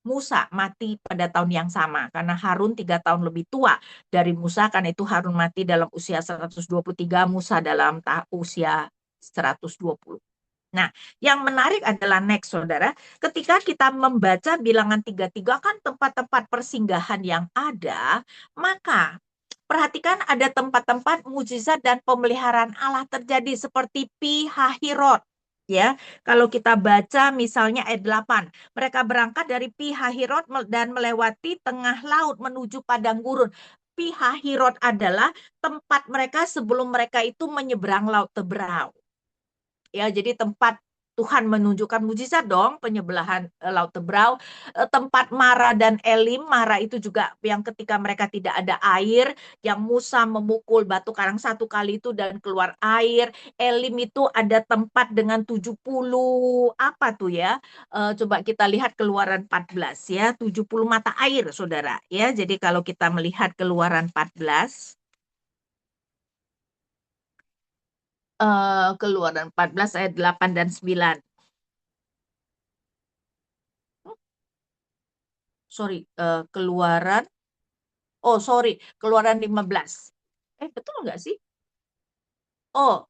Musa mati pada tahun yang sama karena Harun 3 tahun lebih tua dari Musa, karena itu Harun mati dalam usia 123, Musa dalam usia 120. Nah, yang menarik adalah next, saudara, ketika kita membaca bilangan 33 kan tempat-tempat persinggahan yang ada, maka perhatikan ada tempat-tempat mujizat dan pemeliharaan Allah terjadi seperti Pi Hahirot. Ya, kalau kita baca misalnya ayat 8, mereka berangkat dari Pi Hahirot dan melewati tengah laut menuju padang gurun. Pi Hahirot adalah tempat mereka sebelum mereka itu menyeberang Laut Teberau. Ya, jadi tempat Tuhan menunjukkan mujizat dong, penyebelahan Laut Teberau. Tempat Mara dan Elim, Mara itu juga yang ketika mereka tidak ada air, yang Musa memukul batu karang 1 kali itu dan keluar air. Elim itu ada tempat dengan 70 apa tuh ya? Coba kita lihat Keluaran 14 ya, 70 mata air, saudara. Ya, jadi kalau kita melihat Keluaran 14, Keluaran 14 ayat 8 dan 9. Sorry, Keluaran, oh sorry, Keluaran 15. Betul nggak sih? Oh,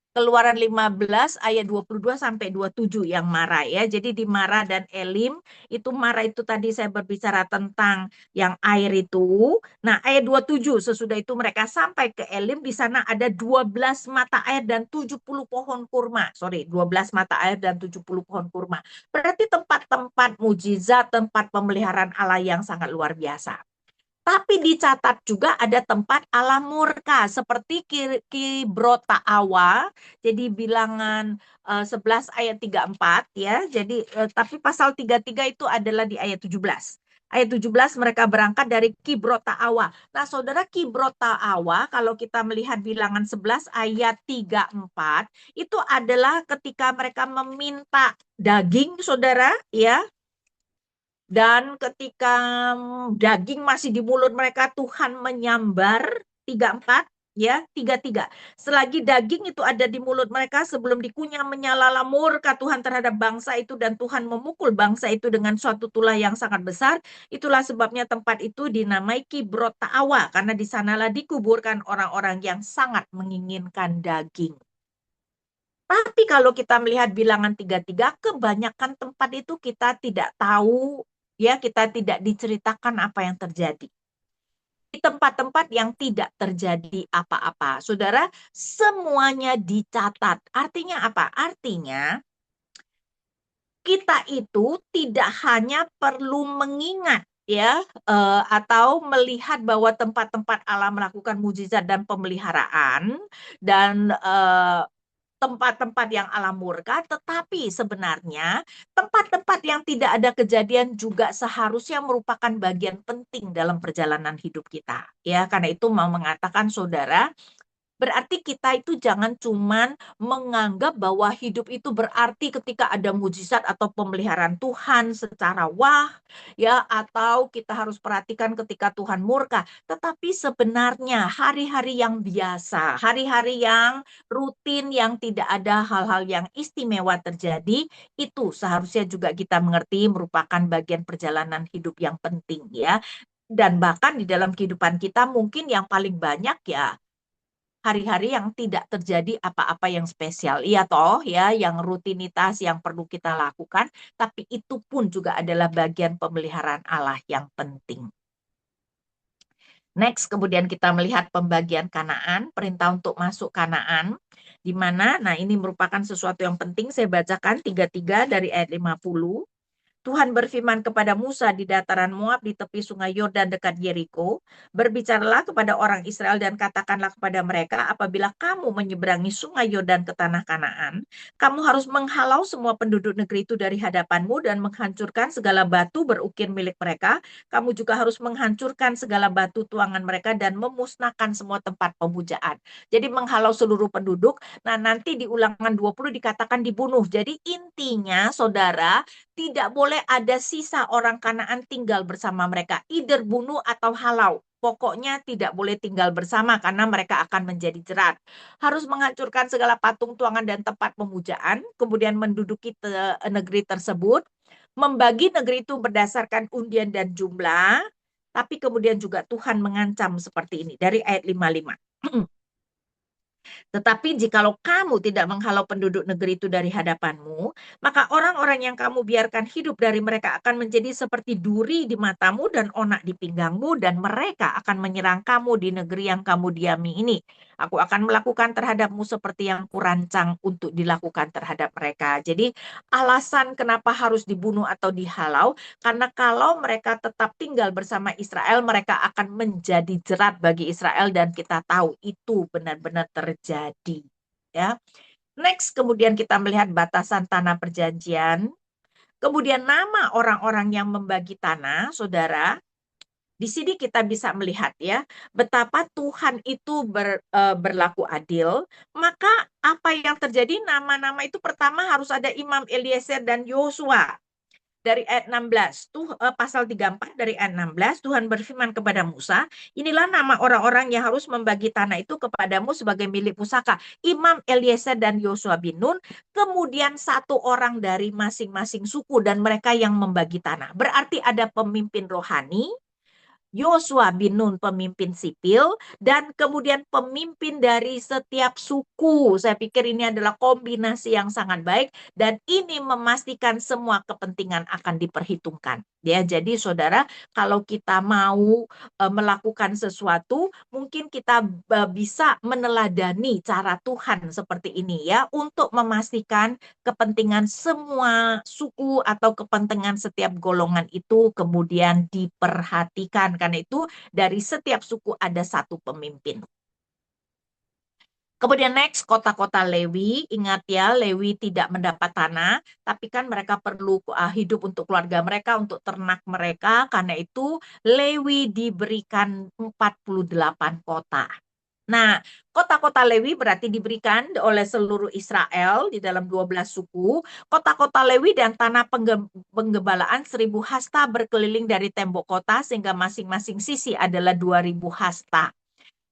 Keluaran 15 ayat 22 sampai 27 yang Mara, ya. Jadi di Mara dan Elim, itu Mara itu tadi saya berbicara tentang yang air itu. Nah, ayat 27 sesudah itu mereka sampai ke Elim, di sana ada 12 mata air dan 70 pohon kurma. Sorry, 12 mata air dan 70 pohon kurma. Berarti tempat-tempat mujizat, tempat pemeliharaan Allah yang sangat luar biasa. Tapi dicatat juga ada tempat Allah murka seperti Kibrot Ta'awa. Jadi bilangan 11 ayat 34 ya. Jadi tapi pasal 33 itu adalah di ayat 17. Ayat 17 mereka berangkat dari Kibrot Ta'awa. Nah, Saudara, Kibrot Ta'awa kalau kita melihat bilangan 11 ayat 34 itu adalah ketika mereka meminta daging, Saudara, ya. Dan ketika daging masih di mulut mereka, Tuhan menyambar 34 ya, 33. Selagi daging itu ada di mulut mereka, sebelum dikunyah menyala murka Tuhan terhadap bangsa itu, dan Tuhan memukul bangsa itu dengan suatu tulah yang sangat besar. Itulah sebabnya tempat itu dinamai Kibrot Ta'awa, karena di sanalah dikuburkan orang-orang yang sangat menginginkan daging. Tapi kalau kita melihat bilangan 33, kebanyakan tempat itu kita tidak tahu, ya, kita tidak diceritakan apa yang terjadi. Di tempat-tempat yang tidak terjadi apa-apa, saudara, semuanya dicatat. Artinya apa? Artinya kita itu tidak hanya perlu mengingat, ya, atau melihat bahwa tempat-tempat Allah melakukan mujizat dan pemeliharaan dan tempat-tempat yang Allah murka, tetapi sebenarnya tempat-tempat yang tidak ada kejadian juga seharusnya merupakan bagian penting dalam perjalanan hidup kita. Ya, karena itu mau mengatakan, saudara, berarti kita itu jangan cuman menganggap bahwa hidup itu berarti ketika ada mujizat atau pemeliharaan Tuhan secara wah, ya, atau kita harus perhatikan ketika Tuhan murka. Tetapi sebenarnya hari-hari yang biasa, hari-hari yang rutin, yang tidak ada hal-hal yang istimewa terjadi, itu seharusnya juga kita mengerti merupakan bagian perjalanan hidup yang penting, ya. Dan bahkan di dalam kehidupan kita mungkin yang paling banyak ya hari-hari yang tidak terjadi apa-apa yang spesial. Iya toh ya, yang rutinitas yang perlu kita lakukan, tapi itu pun juga adalah bagian pemeliharaan Allah yang penting. Next, kemudian kita melihat pembagian Kanaan, perintah untuk masuk Kanaan, di mana, nah ini merupakan sesuatu yang penting, saya bacakan 33 dari ayat 50. Tuhan berfirman kepada Musa di dataran Moab di tepi sungai Yordan dekat Yeriko, berbicaralah kepada orang Israel dan katakanlah kepada mereka, apabila kamu menyeberangi sungai Yordan ke tanah Kanaan, kamu harus menghalau semua penduduk negeri itu dari hadapanmu dan menghancurkan segala batu berukir milik mereka. Kamu juga harus menghancurkan segala batu tuangan mereka dan memusnahkan semua tempat pemujaan. Jadi menghalau seluruh penduduk. Nah, nanti di Ulangan 20 dikatakan dibunuh. Jadi intinya, saudara, tidak boleh ada sisa orang Kanaan tinggal bersama mereka, either bunuh atau halau. Pokoknya tidak boleh tinggal bersama karena mereka akan menjadi jerat. Harus menghancurkan segala patung tuangan dan tempat pemujaan, kemudian menduduki negeri tersebut, membagi negeri itu berdasarkan undian dan jumlah, tapi kemudian juga Tuhan mengancam seperti ini dari ayat 55. Tetapi jikalau kamu tidak menghalau penduduk negeri itu dari hadapanmu, maka orang-orang yang kamu biarkan hidup dari mereka akan menjadi seperti duri di matamu dan onak di pinggangmu, dan mereka akan menyerang kamu di negeri yang kamu diami ini. Aku akan melakukan terhadapmu seperti yang kurancang untuk dilakukan terhadap mereka. Jadi alasan kenapa harus dibunuh atau dihalau, karena kalau mereka tetap tinggal bersama Israel, mereka akan menjadi jerat bagi Israel, dan kita tahu itu benar-benar terjadi. Ya. Next, kemudian kita melihat batasan tanah perjanjian. Kemudian nama orang-orang yang membagi tanah, saudara. Di sini kita bisa melihat ya, betapa Tuhan itu berlaku adil. Maka apa yang terjadi, nama-nama itu pertama harus ada Imam Eliezer dan Yosua. Dari ayat 16, pasal 34 dari ayat 16, Tuhan berfirman kepada Musa, inilah nama orang-orang yang harus membagi tanah itu kepadamu sebagai milik pusaka. Imam Eliezer dan Yosua bin Nun, kemudian satu orang dari masing-masing suku dan mereka yang membagi tanah. Berarti ada pemimpin rohani, Yosua bin Nun pemimpin sipil, dan kemudian pemimpin dari setiap suku. Saya pikir ini adalah kombinasi yang sangat baik, dan ini memastikan semua kepentingan akan diperhitungkan. Ya, jadi saudara, kalau kita mau melakukan sesuatu, mungkin kita bisa meneladani cara Tuhan seperti ini ya, untuk memastikan kepentingan semua suku atau kepentingan setiap golongan itu kemudian diperhatikan. Karena itu dari setiap suku ada satu pemimpin. Kemudian next, kota-kota Lewi. Ingat ya, Lewi tidak mendapat tanah, tapi kan mereka perlu hidup untuk keluarga mereka, untuk ternak mereka. Karena itu Lewi diberikan 48 kota. Nah, kota-kota Lewi berarti diberikan oleh seluruh Israel di dalam 12 suku. Kota-kota Lewi dan tanah penggembalaan 1000 hasta berkeliling dari tembok kota, sehingga masing-masing sisi adalah 2000 hasta.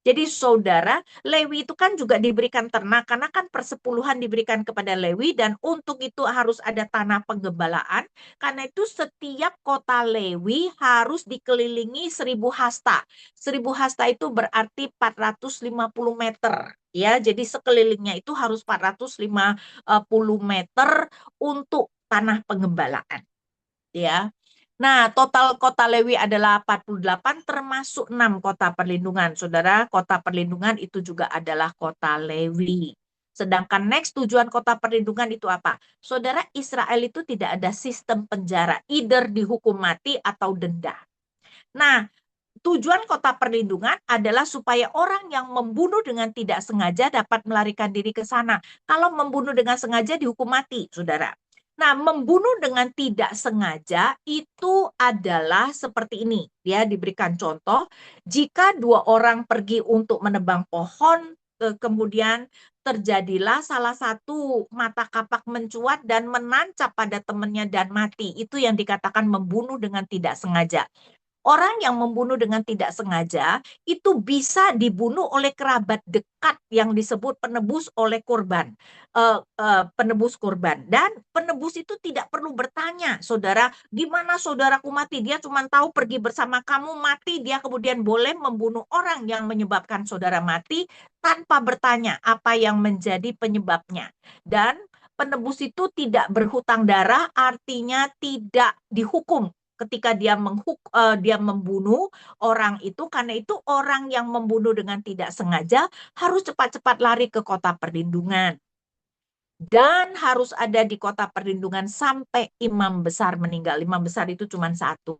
Jadi saudara, Lewi itu kan juga diberikan ternak, karena kan persepuluhan diberikan kepada Lewi, dan untuk itu harus ada tanah penggembalaan. Karena itu setiap kota Lewi harus dikelilingi 1000 hasta. 1000 hasta itu berarti 450 meter. Ya, jadi sekelilingnya itu harus 450 meter untuk tanah penggembalaan. Ya. Nah, total kota Lewi adalah 48 termasuk 6 kota perlindungan. Saudara, kota perlindungan itu juga adalah kota Lewi. Sedangkan next, tujuan kota perlindungan itu apa? Saudara, Israel itu tidak ada sistem penjara, either dihukum mati atau denda. Nah, tujuan kota perlindungan adalah supaya orang yang membunuh dengan tidak sengaja dapat melarikan diri ke sana. Kalau membunuh dengan sengaja dihukum mati, saudara. Nah, membunuh dengan tidak sengaja itu adalah seperti ini. Dia diberikan contoh, jika 2 orang pergi untuk menebang pohon, kemudian terjadilah salah satu mata kapak mencuat dan menancap pada temannya dan mati. Itu yang dikatakan membunuh dengan tidak sengaja. Orang yang membunuh dengan tidak sengaja itu bisa dibunuh oleh kerabat dekat yang disebut penebus oleh korban, penebus korban. Dan penebus itu tidak perlu bertanya, saudara, di mana saudaraku mati. Dia cuma tahu pergi bersama kamu mati, dia kemudian boleh membunuh orang yang menyebabkan saudara mati tanpa bertanya apa yang menjadi penyebabnya. Dan penebus itu tidak berhutang darah, artinya tidak dihukum ketika dia membunuh orang itu, karena itu orang yang membunuh dengan tidak sengaja harus cepat-cepat lari ke kota perlindungan dan harus ada di kota perlindungan sampai imam besar meninggal. Imam besar itu cuma satu.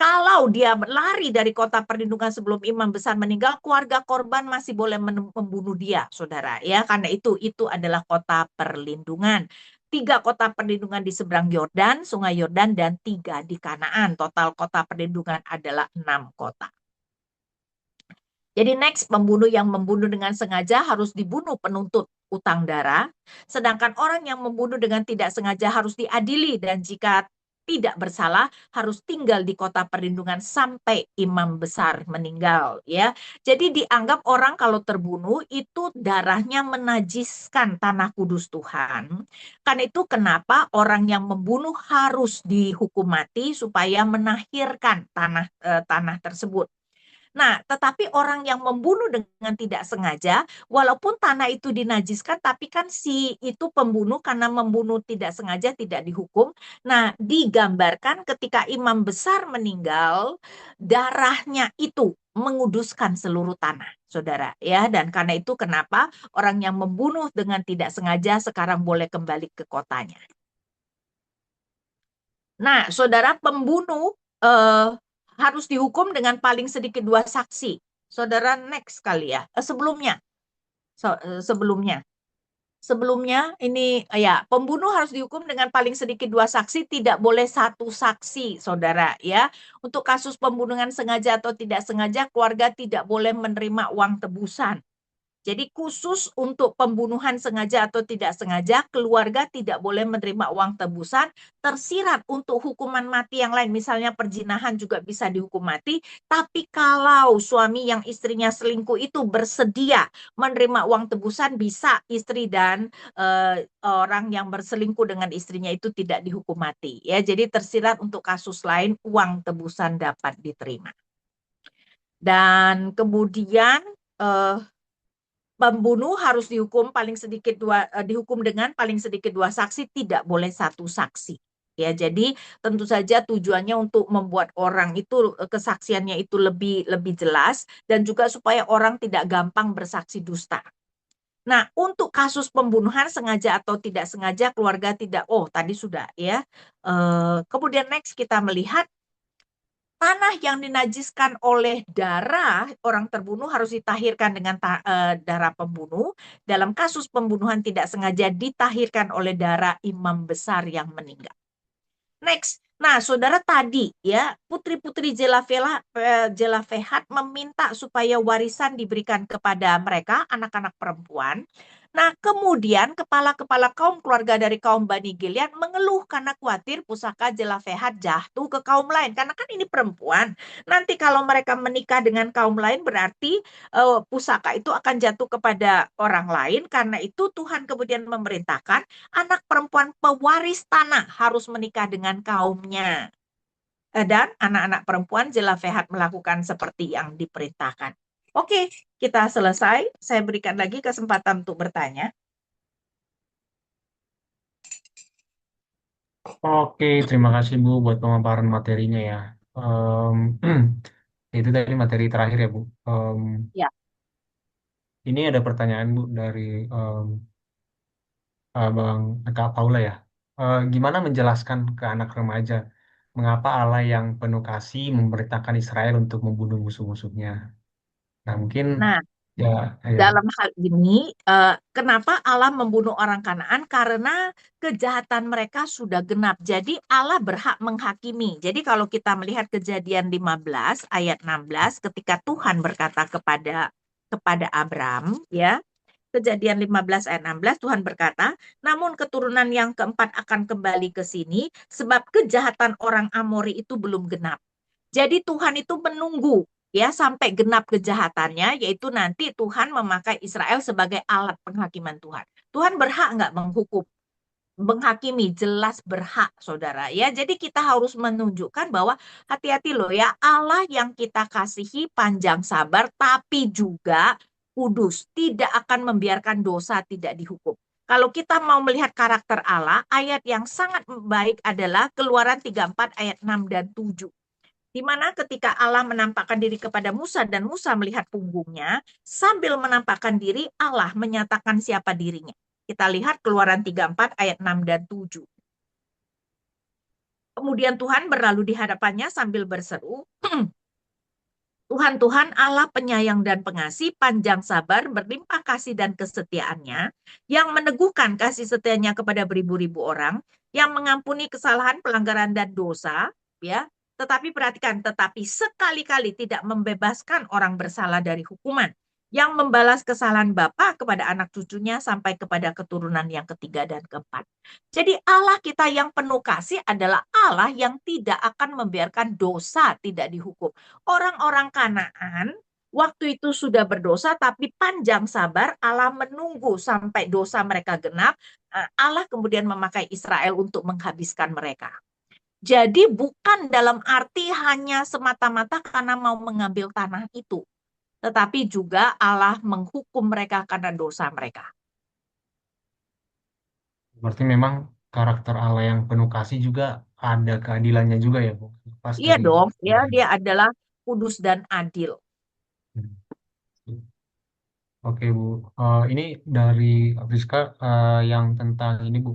Kalau dia lari dari kota perlindungan sebelum imam besar meninggal, keluarga korban masih boleh membunuh dia, saudara. Ya, karena itu adalah kota perlindungan. 3 kota perlindungan di seberang Yordan, Sungai Yordan, dan 3 di Kanaan. Total kota perlindungan adalah 6 kota. Jadi next, pembunuh yang membunuh dengan sengaja harus dibunuh penuntut utang darah, sedangkan orang yang membunuh dengan tidak sengaja harus diadili dan jika tidak bersalah harus tinggal di kota perlindungan sampai imam besar meninggal ya. Jadi dianggap orang kalau terbunuh itu darahnya menajiskan tanah kudus Tuhan. Karena itu kenapa orang yang membunuh harus dihukum mati supaya menahirkan tanah tersebut. Nah, tetapi orang yang membunuh dengan tidak sengaja, walaupun tanah itu dinajiskan, tapi kan si itu pembunuh karena membunuh tidak sengaja tidak dihukum. Nah, digambarkan ketika imam besar meninggal, darahnya itu menguduskan seluruh tanah, saudara. Ya, dan karena itu kenapa orang yang membunuh dengan tidak sengaja sekarang boleh kembali ke kotanya. Nah, saudara pembunuh harus dihukum dengan paling sedikit 2 saksi. Saudara next kali ya. Sebelumnya. Sebelumnya ini ya pembunuh harus dihukum dengan paling sedikit 2 saksi, tidak boleh 1 saksi, saudara ya. Untuk kasus pembunuhan sengaja atau tidak sengaja, keluarga tidak boleh menerima uang tebusan. Jadi khusus untuk pembunuhan sengaja atau tidak sengaja, keluarga tidak boleh menerima uang tebusan, tersirat untuk hukuman mati yang lain, misalnya perzinahan juga bisa dihukum mati, tapi kalau suami yang istrinya selingkuh itu bersedia menerima uang tebusan, bisa istri dan orang yang berselingkuh dengan istrinya itu tidak dihukum mati. Ya, jadi tersirat untuk kasus lain, uang tebusan dapat diterima. Dan kemudian pembunuh harus dihukum dengan paling sedikit 2 saksi, tidak boleh 1 saksi. Ya, jadi tentu saja tujuannya untuk membuat orang itu kesaksiannya itu lebih jelas dan juga supaya orang tidak gampang bersaksi dusta. Nah, untuk kasus pembunuhan sengaja atau tidak sengaja keluarga tidak. Oh, tadi sudah ya. Kemudian next kita melihat tanah yang dinajiskan oleh darah orang terbunuh harus ditahirkan dengan darah pembunuh. Dalam kasus pembunuhan tidak sengaja ditahirkan oleh darah imam besar yang meninggal. Next. Nah, saudara tadi ya, putri-putri Zelafehat meminta supaya warisan diberikan kepada mereka, anak-anak perempuan. Nah, kemudian kepala-kepala kaum keluarga dari kaum Bani Gilead mengeluh karena khawatir pusaka Zelafehat jatuh ke kaum lain. Karena kan ini perempuan. Nanti kalau mereka menikah dengan kaum lain berarti pusaka itu akan jatuh kepada orang lain. Karena itu Tuhan kemudian memerintahkan anak perempuan pewaris tanah harus menikah dengan kaumnya. Dan anak-anak perempuan Zelafehat melakukan seperti yang diperintahkan. Oke, kita selesai. Saya berikan lagi kesempatan untuk bertanya. Oke, terima kasih Bu buat pemaparan materinya ya. Itu tadi materi terakhir ya Bu. Ya. Ini ada pertanyaan Bu dari Bang Kak Paula ya. Gimana menjelaskan ke anak remaja mengapa Allah yang penuh kasih memerintahkan Israel untuk membunuh musuh-musuhnya? Nah, mungkin Nah, ya, ya. dalam hal ini, kenapa Allah membunuh orang Kanaan? Karena kejahatan mereka sudah genap. Jadi Allah berhak menghakimi. Jadi kalau kita melihat Kejadian 15 ayat 16, ketika Tuhan berkata kepada Abram, ya, Kejadian 15 ayat 16, Tuhan berkata, namun keturunan yang keempat akan kembali ke sini, sebab kejahatan orang Amori itu belum genap. Jadi Tuhan itu menunggu ya sampai genap kejahatannya, yaitu nanti Tuhan memakai Israel sebagai alat penghakiman Tuhan. Tuhan berhak nggak menghukum? Menghakimi, jelas berhak, saudara. Ya, jadi kita harus menunjukkan bahwa hati-hati loh ya, Allah yang kita kasihi panjang sabar, tapi juga kudus, tidak akan membiarkan dosa tidak dihukum. Kalau kita mau melihat karakter Allah, ayat yang sangat baik adalah Keluaran 34 ayat 6 dan 7. Di mana ketika Allah menampakkan diri kepada Musa dan Musa melihat punggungnya, sambil menampakkan diri, Allah menyatakan siapa dirinya. Kita lihat Keluaran 34 ayat 6 dan 7. Kemudian Tuhan berlalu di hadapannya sambil berseru, Tuhan, Tuhan Allah penyayang dan pengasih, panjang sabar, berlimpah kasih dan kesetiaannya, yang meneguhkan kasih setianya kepada beribu-ribu orang, yang mengampuni kesalahan, pelanggaran, dan dosa, ya. Tetapi perhatikan, tetapi sekali-kali tidak membebaskan orang bersalah dari hukuman, yang membalas kesalahan bapa kepada anak cucunya sampai kepada keturunan yang ketiga dan keempat. Jadi Allah kita yang penuh kasih adalah Allah yang tidak akan membiarkan dosa tidak dihukum. Orang-orang Kanaan waktu itu sudah berdosa, tapi panjang sabar, Allah menunggu sampai dosa mereka genap. Allah kemudian memakai Israel untuk menghabiskan mereka. Jadi bukan dalam arti hanya semata-mata karena mau mengambil tanah itu, tetapi juga Allah menghukum mereka karena dosa mereka. Berarti memang karakter Allah yang penuh kasih juga ada keadilannya juga ya, Bu. Lepas Iya dari dong, ya dari- dia adalah kudus dan adil. Hmm. Oke Bu, ini dari Friska yang tentang ini Bu,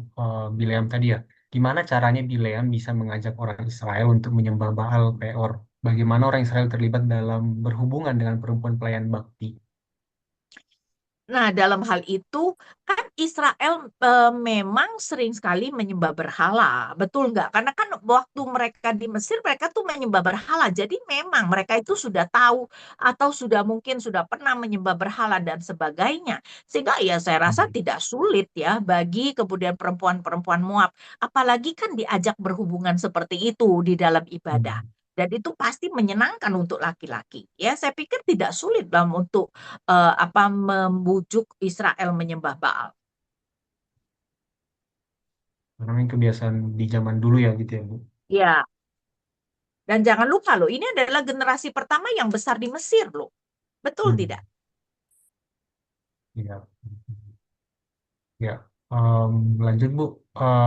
Bileam tadi ya. Gimana caranya Bileam bisa mengajak orang Israel untuk menyembah Baal Peor? Bagaimana orang Israel terlibat dalam berhubungan dengan perempuan pelayan bakti? Nah, dalam hal itu kan Israel memang sering sekali menyembah berhala, betul nggak? Karena kan waktu mereka di Mesir mereka tuh menyembah berhala, jadi memang mereka itu sudah tahu atau sudah mungkin sudah pernah menyembah berhala dan sebagainya. Sehingga ya saya rasa Hmm. tidak sulit ya bagi kemudian perempuan-perempuan Moab, apalagi kan diajak berhubungan seperti itu di dalam ibadah. Hmm. Dan itu pasti menyenangkan untuk laki-laki. Ya, saya pikir tidak sulit dalam untuk membujuk Israel menyembah Baal. Karena ini kebiasaan di zaman dulu ya gitu ya Bu. Ya, dan jangan lupa loh, ini adalah generasi pertama yang besar di Mesir loh. Betul tidak? Hmm. Ya. Ya, em, lanjut Bu.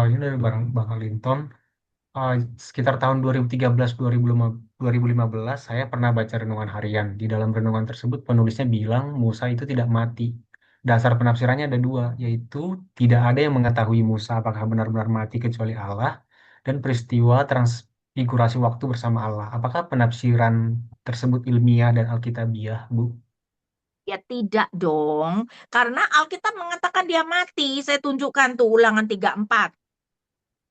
Ini dari Bang Alinton. Eh, Sekitar tahun 2013-2015, saya pernah baca renungan harian. Di dalam renungan tersebut, penulisnya bilang Musa itu tidak mati. Dasar penafsirannya ada dua, yaitu tidak ada yang mengetahui Musa apakah benar-benar mati kecuali Allah, dan peristiwa transfigurasi waktu bersama Allah. Apakah penafsiran tersebut ilmiah dan alkitabiah, Bu? Ya tidak dong. Karena Alkitab mengatakan dia mati. Saya tunjukkan tuh Ulangan 34.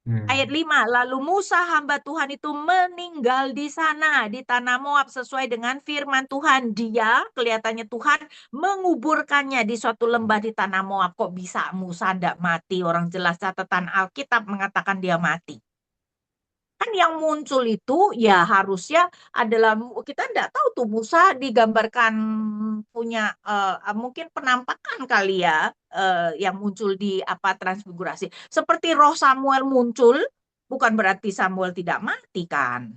Ayat Hmm. 5, lalu Musa hamba Tuhan itu meninggal di sana, di tanah Moab sesuai dengan firman Tuhan. Dia, kelihatannya Tuhan menguburkannya di suatu lembah di tanah Moab. Kok bisa Musa tidak mati? Orang jelas catatan Alkitab mengatakan dia mati. Kan yang muncul itu ya harusnya adalah, kita tidak tahu tuh Musa digambarkan punya mungkin penampakan kali ya, yang muncul di apa transfigurasi. Seperti roh Samuel muncul, bukan berarti Samuel tidak mati kan.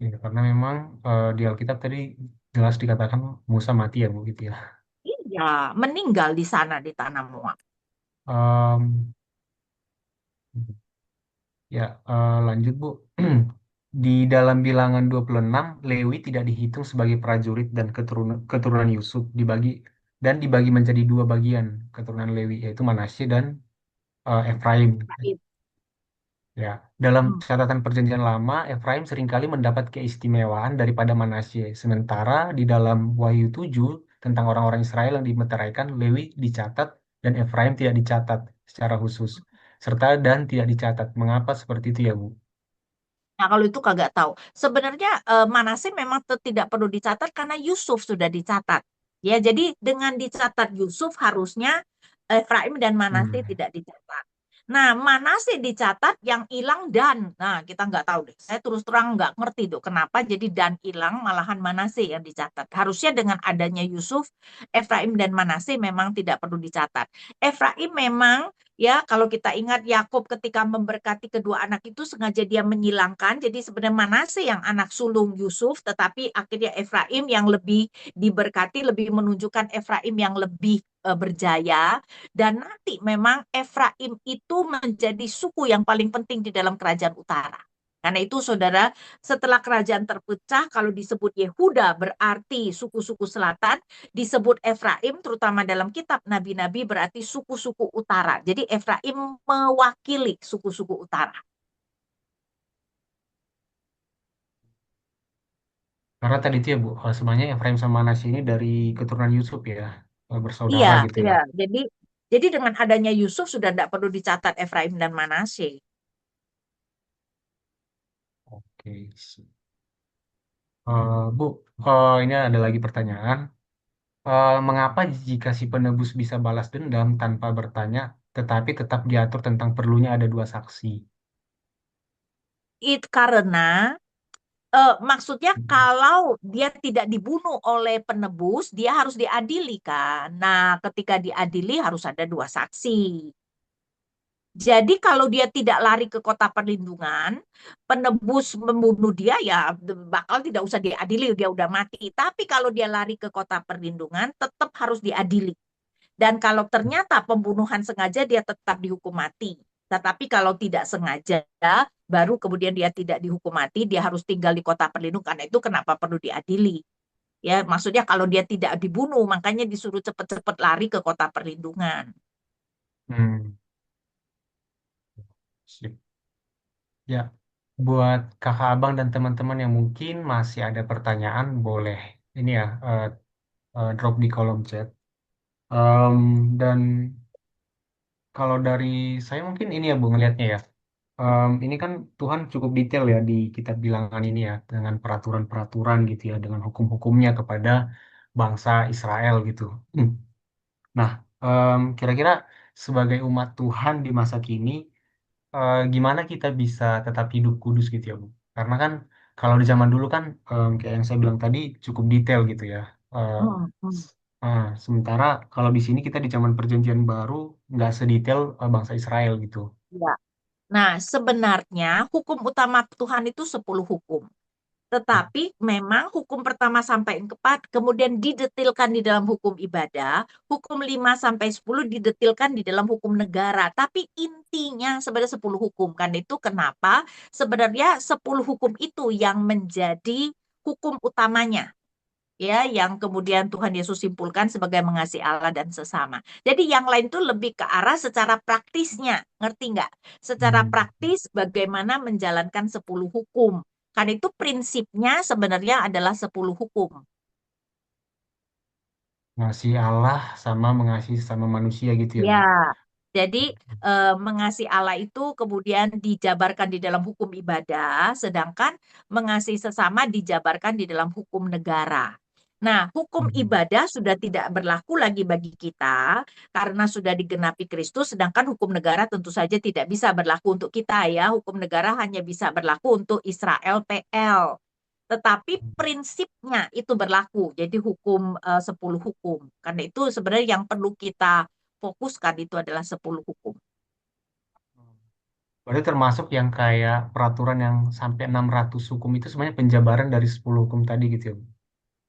Ya, karena memang di Alkitab tadi jelas dikatakan Musa mati ya Bu gitu ya. Iya, meninggal di sana di tanah Moab. Em, Ya, lanjut Bu. Di dalam bilangan 26, Lewi tidak dihitung sebagai prajurit dan keturunan Yusuf dibagi menjadi dua bagian keturunan Lewi, yaitu Manasye dan Efraim. Ya, dalam Hmm. catatan Perjanjian Lama, Efraim seringkali mendapat keistimewaan daripada Manasye. Sementara di dalam Wahyu 7 tentang orang-orang Israel yang dimeteraikan, Lewi dicatat dan Efraim tidak dicatat secara khusus. Serta dan tidak dicatat. Mengapa seperti itu ya, Bu? Nah, kalau itu kagak tahu. Sebenarnya Manasye memang tidak perlu dicatat karena Yusuf sudah dicatat. Ya, jadi dengan dicatat Yusuf harusnya Efraim dan Manasye Hmm. tidak dicatat. Nah, Manasye dicatat yang hilang dan, nah kita nggak tahu deh. Saya terus terang nggak ngerti tuh kenapa jadi dan hilang malahan Manasye yang dicatat. Harusnya dengan adanya Yusuf, Efraim dan Manasye memang tidak perlu dicatat. Efraim memang Ya, kalau kita ingat Yakub ketika memberkati kedua anak itu sengaja dia menyilangkan. Jadi sebenarnya Manase yang anak sulung Yusuf, tetapi akhirnya Efraim yang lebih diberkati, lebih menunjukkan Efraim yang lebih berjaya. Dan nanti memang Efraim itu menjadi suku yang paling penting di dalam kerajaan utara. Karena itu, saudara, setelah kerajaan terpecah, kalau disebut Yehuda berarti suku-suku selatan, disebut Efraim, terutama dalam kitab Nabi-Nabi, berarti suku-suku utara. Jadi Efraim mewakili suku-suku utara. Karena tadi itu ya Bu, sebenarnya Efraim sama Manasye ini dari keturunan Yusuf ya, Iya, bersaudara gitu ya. iya. Jadi dengan adanya Yusuf sudah tidak perlu dicatat Efraim dan Manasye. Oke. Bu, ini ada lagi pertanyaan. Mengapa jika si penebus bisa balas dendam tanpa bertanya, tetapi tetap diatur tentang perlunya ada dua saksi? Karena maksudnya kalau dia tidak dibunuh oleh penebus, dia harus diadili kan. Nah, ketika diadili harus ada dua saksi. Jadi kalau dia tidak lari ke kota perlindungan, penebus membunuh dia ya bakal tidak usah diadili, dia udah mati. Tapi kalau dia lari ke kota perlindungan, tetap harus diadili. Dan kalau ternyata pembunuhan sengaja, dia tetap dihukum mati. Tetapi kalau tidak sengaja, baru kemudian dia tidak dihukum mati, dia harus tinggal di kota perlindungan. Karena itu kenapa perlu diadili. Ya, maksudnya kalau dia tidak dibunuh, makanya disuruh cepat-cepat lari ke kota perlindungan. Hmm, sip. Ya, buat kakak abang dan teman-teman yang mungkin masih ada pertanyaan, boleh ini ya drop di kolom chat. Em, dan kalau dari saya mungkin ini ya Bu ngelihatnya ya. Ini kan Tuhan cukup detail ya di kitab bilangan ini ya dengan peraturan-peraturan gitu ya dengan hukum-hukumnya kepada bangsa Israel gitu. Hmm. Nah, kira-kira sebagai umat Tuhan di masa kini, gimana kita bisa tetap hidup kudus gitu ya Bu? Karena kan kalau di zaman dulu kan kayak yang saya bilang tadi cukup detail gitu ya. Eh, Hmm, hmm. sementara kalau di sini kita di zaman Perjanjian Baru nggak sedetail bangsa Israel gitu. Ya. Nah, sebenarnya hukum utama Tuhan itu 10 hukum. Tetapi memang hukum pertama sampai keempat kemudian didetilkan di dalam hukum ibadah, hukum 5 sampai 10 didetilkan di dalam hukum negara. Tapi intinya sebenarnya 10 hukum. Kan itu kenapa sebenarnya 10 hukum itu yang menjadi hukum utamanya, ya, yang kemudian Tuhan Yesus simpulkan sebagai mengasihi Allah dan sesama. Jadi yang lain tuh lebih ke arah secara praktisnya, ngerti nggak? Secara Hmm. praktis bagaimana menjalankan 10 hukum. Kan itu prinsipnya sebenarnya adalah 10 hukum. Mengasihi Allah sama mengasihi sama manusia gitu ya Ya, Bu. jadi mengasihi Allah itu kemudian dijabarkan di dalam hukum ibadah, sedangkan mengasihi sesama dijabarkan di dalam hukum negara. Nah, hukum Hmm. ibadah sudah tidak berlaku lagi bagi kita karena sudah digenapi Kristus, sedangkan hukum negara tentu saja tidak bisa berlaku untuk kita ya. Hukum negara hanya bisa berlaku untuk Israel PL. Tetapi prinsipnya itu berlaku. Jadi hukum 10 hukum. Karena itu sebenarnya yang perlu kita fokuskan itu adalah 10 hukum. Berarti termasuk yang kayak peraturan yang sampai 600 hukum itu sebenarnya penjabaran dari 10 hukum tadi gitu ya Bu.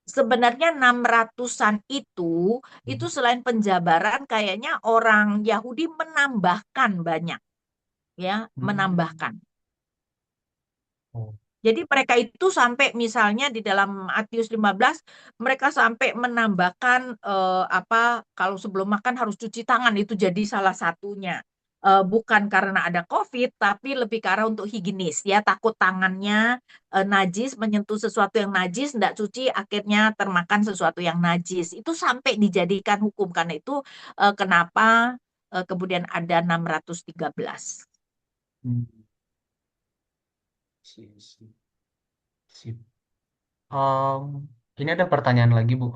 Sebenarnya 600-an itu selain penjabaran kayaknya orang Yahudi menambahkan banyak, ya, Hmm. menambahkan. Oh. Jadi mereka itu sampai misalnya di dalam Matius 15 mereka sampai menambahkan apa kalau sebelum makan harus cuci tangan itu jadi salah satunya. Bukan karena ada COVID tapi lebih karena untuk higienis ya takut tangannya najis menyentuh sesuatu yang najis tidak cuci akhirnya termakan sesuatu yang najis. Itu sampai dijadikan hukum karena itu kenapa kemudian ada 613. Hmm. Sip, sip, sip. Em, ini ada pertanyaan lagi Bu.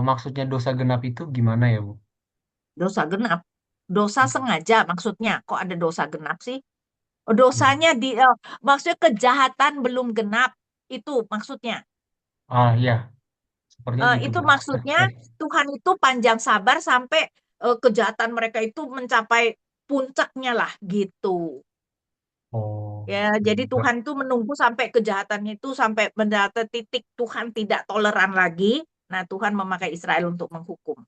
Maksudnya dosa genap itu gimana ya Bu? Dosa genap. Dosa Hmm. sengaja maksudnya. Kok ada dosa genap sih? Hmm. Dosanya maksudnya kejahatan belum genap. Itu maksudnya. Ah ya, sepertinya gitu Itu Bu. maksudnya Tuhan itu panjang sabar sampai kejahatan mereka itu mencapai. puncaknya lah gitu. Oh, Ya, oke. jadi Tuhan itu menunggu sampai kejahatannya itu sampai mendapat titik Tuhan tidak toleran lagi. Nah, Tuhan memakai Israel untuk menghukum.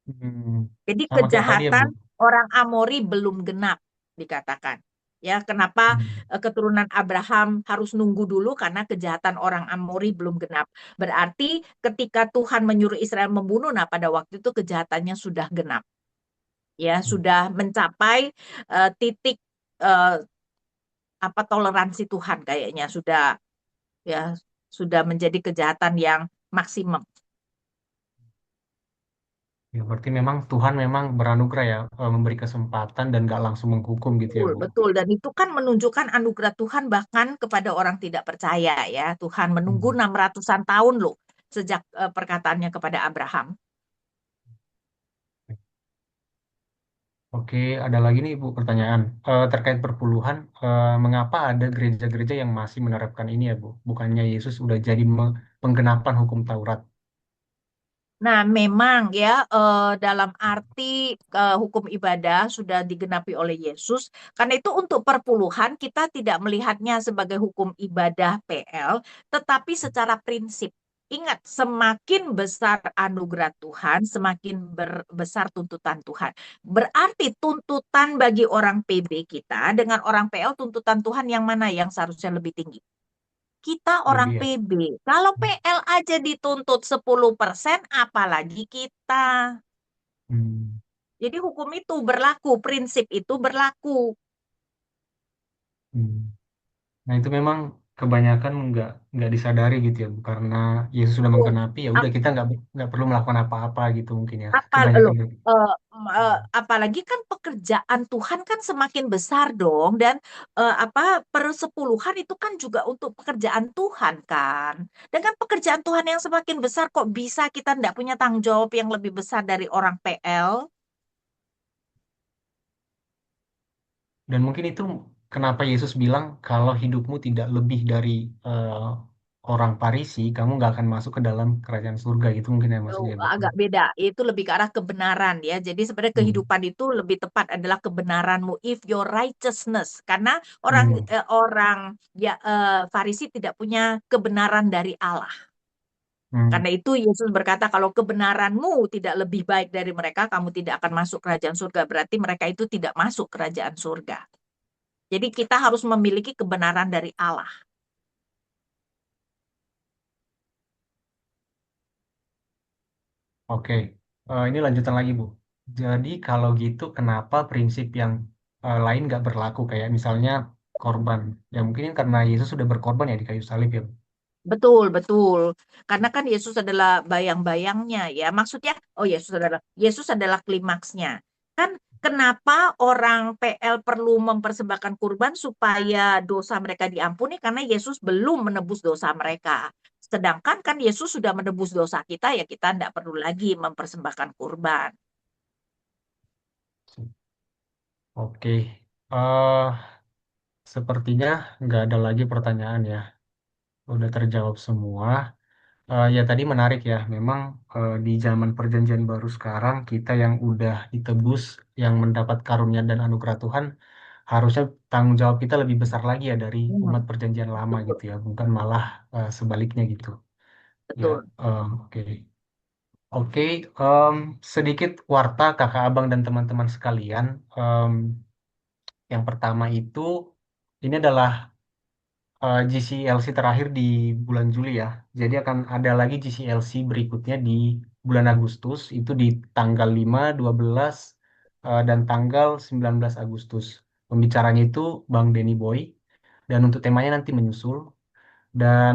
Hmm, Jadi sama kayak tadi ya, Bu. kejahatan orang Amori belum genap dikatakan. Ya, kenapa Hmm, keturunan Abraham harus nunggu dulu karena kejahatan orang Amori belum genap. Berarti ketika Tuhan menyuruh Israel membunuh, nah pada waktu itu kejahatannya sudah genap. Ya, sudah mencapai titik eh, apa toleransi Tuhan kayaknya ya sudah menjadi kejahatan yang maksimum. ya, berarti memang Tuhan memang beranugerah ya, memberi kesempatan dan gak langsung menghukum gitu ya, Betul, Bu. betul. Dan itu kan menunjukkan anugerah Tuhan bahkan kepada orang tidak percaya ya. Tuhan menunggu Hmm. 600-an tahun loh sejak perkataannya kepada Abraham. Oke, ada lagi nih Bu pertanyaan. Terkait perpuluhan, mengapa ada gereja-gereja yang masih menerapkan ini ya Bu? Bukannya Yesus udah jadi penggenapan hukum Taurat? Nah, memang ya dalam arti hukum ibadah sudah digenapi oleh Yesus. Karena itu untuk perpuluhan kita tidak melihatnya sebagai hukum ibadah PL, tetapi secara prinsip. Ingat, semakin besar anugerah Tuhan, semakin besar tuntutan Tuhan. Berarti tuntutan bagi orang PB kita dengan orang PL, tuntutan Tuhan yang mana yang seharusnya lebih tinggi? Kita orang Lebih ya? PB. Kalau PL aja dituntut 10%, apalagi kita. Hmm. Jadi hukum itu berlaku, prinsip itu berlaku. Hmm. Nah itu memang kebanyakan nggak disadari gitu ya Bu. Karena Yesus sudah Tuh, menggenapi, ya udah kita nggak perlu melakukan apa-apa gitu mungkin ya. apa Kebanyakan loh gitu. apalagi kan pekerjaan Tuhan kan semakin besar dong dan apa persepuluhan itu kan juga untuk pekerjaan Tuhan kan. Dengan pekerjaan Tuhan yang semakin besar kok bisa kita tidak punya tanggung jawab yang lebih besar dari orang PL? Dan mungkin itu kenapa Yesus bilang kalau hidupmu tidak lebih dari eh, orang Farisi, kamu nggak akan masuk ke dalam kerajaan surga gitu mungkin ya Oh, maksudnya Bu. agak beda. Itu lebih ke arah kebenaran ya. Jadi sebenarnya Hmm. kehidupan itu lebih tepat adalah kebenaranmu. If your righteousness, karena Hmm. orang ya Farisi tidak punya kebenaran dari Allah. Hmm. Karena itu Yesus berkata kalau kebenaranmu tidak lebih baik dari mereka, kamu tidak akan masuk kerajaan surga. Berarti mereka itu tidak masuk kerajaan surga. Jadi kita harus memiliki kebenaran dari Allah. Oke. Ini lanjutan lagi Bu. Jadi kalau gitu kenapa prinsip yang lain nggak berlaku kayak misalnya korban? Ya mungkin karena Yesus sudah berkorban ya di kayu salib ya Bu. Betul, betul. Karena kan Yesus adalah bayang-bayangnya ya. Maksudnya, oh Yesus adalah klimaksnya. Kan kenapa orang PL perlu mempersembahkan kurban supaya dosa mereka diampuni karena Yesus belum menebus dosa mereka. Sedangkan kan Yesus sudah menebus dosa kita ya kita tidak perlu lagi mempersembahkan kurban. Oke. eh Sepertinya nggak ada lagi pertanyaan ya. Udah terjawab semua. Ya tadi menarik ya. Memang di zaman perjanjian baru sekarang kita yang udah ditebus, yang mendapat karunia dan anugerah Tuhan, harusnya tanggung jawab kita lebih besar lagi ya dari Hmm, umat perjanjian lama betul, gitu ya. Bukan malah sebaliknya gitu. Ya, betul. oke. Oke, sedikit warta kakak abang dan teman-teman sekalian. Em, yang pertama itu, ini adalah GCLC terakhir di bulan Juli ya. Jadi akan ada lagi GCLC berikutnya di bulan Agustus, itu di tanggal 5, 12, dan tanggal 19 Agustus. Pembicaranya itu Bang Denny Boy, dan untuk temanya nanti menyusul. Dan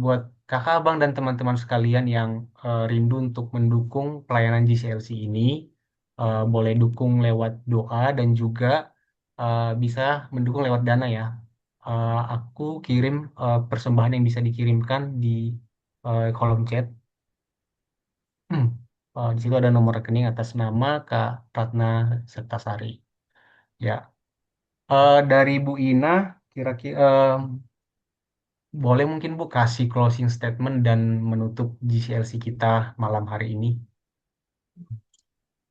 buat kakak, abang, dan teman-teman sekalian yang rindu untuk mendukung pelayanan GCLC ini, boleh dukung lewat doa dan juga bisa mendukung lewat dana ya. Aku kirim persembahan yang bisa dikirimkan di kolom chat. Di situ ada nomor rekening atas nama Kak Ratna Sertasari. Ya, dari Bu Ina, kira-kira boleh mungkin Bu kasih closing statement dan menutup GCLC kita malam hari ini.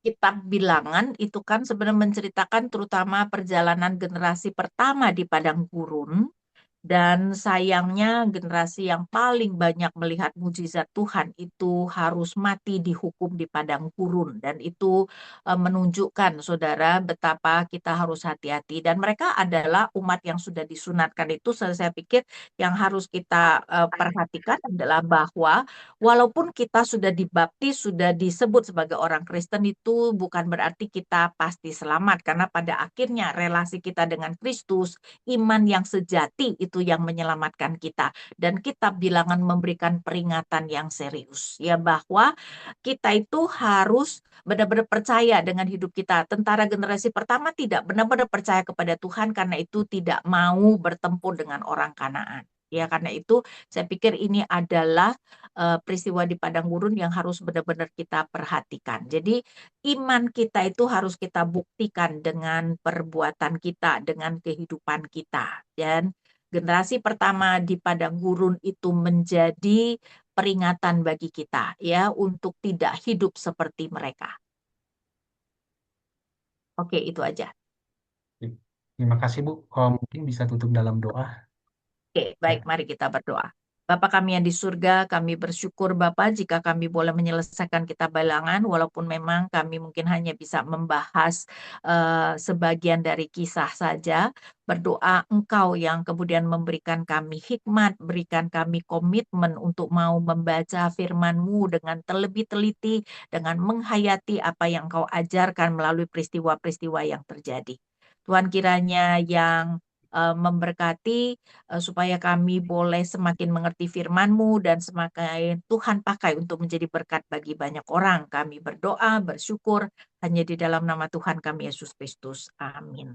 Kitab Bilangan itu kan sebenarnya menceritakan terutama perjalanan generasi pertama di padang gurun. Dan sayangnya generasi yang paling banyak melihat mujizat Tuhan itu harus mati dihukum di padang gurun. Dan itu menunjukkan saudara betapa kita harus hati-hati. Dan mereka adalah umat yang sudah disunatkan itu saya pikir yang harus kita perhatikan adalah bahwa walaupun kita sudah dibaptis, sudah disebut sebagai orang Kristen itu bukan berarti kita pasti selamat. Karena pada akhirnya relasi kita dengan Kristus, iman yang sejati itu yang menyelamatkan kita. Dan kitab Bilangan memberikan peringatan yang serius ya bahwa kita itu harus benar-benar percaya dengan hidup kita. Tentara generasi pertama tidak benar-benar percaya kepada Tuhan karena itu tidak mau bertempur dengan orang Kanaan. Ya, karena itu saya pikir ini adalah peristiwa di padang gurun yang harus benar-benar kita perhatikan. Jadi iman kita itu harus kita buktikan dengan perbuatan kita, dengan kehidupan kita. Dan generasi pertama di padang gurun itu menjadi peringatan bagi kita ya untuk tidak hidup seperti mereka. Oke, itu aja. Terima kasih Bu. Mungkin bisa tutup dalam doa. Oke, baik, Ya. mari kita berdoa. Bapa kami yang di surga, kami bersyukur Bapa jika kami boleh menyelesaikan kitab Bilangan, walaupun memang kami mungkin hanya bisa membahas sebagian dari kisah saja. Berdoa Engkau yang kemudian memberikan kami hikmat, berikan kami komitmen untuk mau membaca firman-Mu dengan lebih teliti, dengan menghayati apa yang Engkau ajarkan melalui peristiwa-peristiwa yang terjadi. Tuhan kiranya yang memberkati supaya kami boleh semakin mengerti firman-Mu dan semakin Tuhan pakai untuk menjadi berkat bagi banyak orang. Kami berdoa, bersyukur hanya di dalam nama Tuhan kami Yesus Kristus. Amin.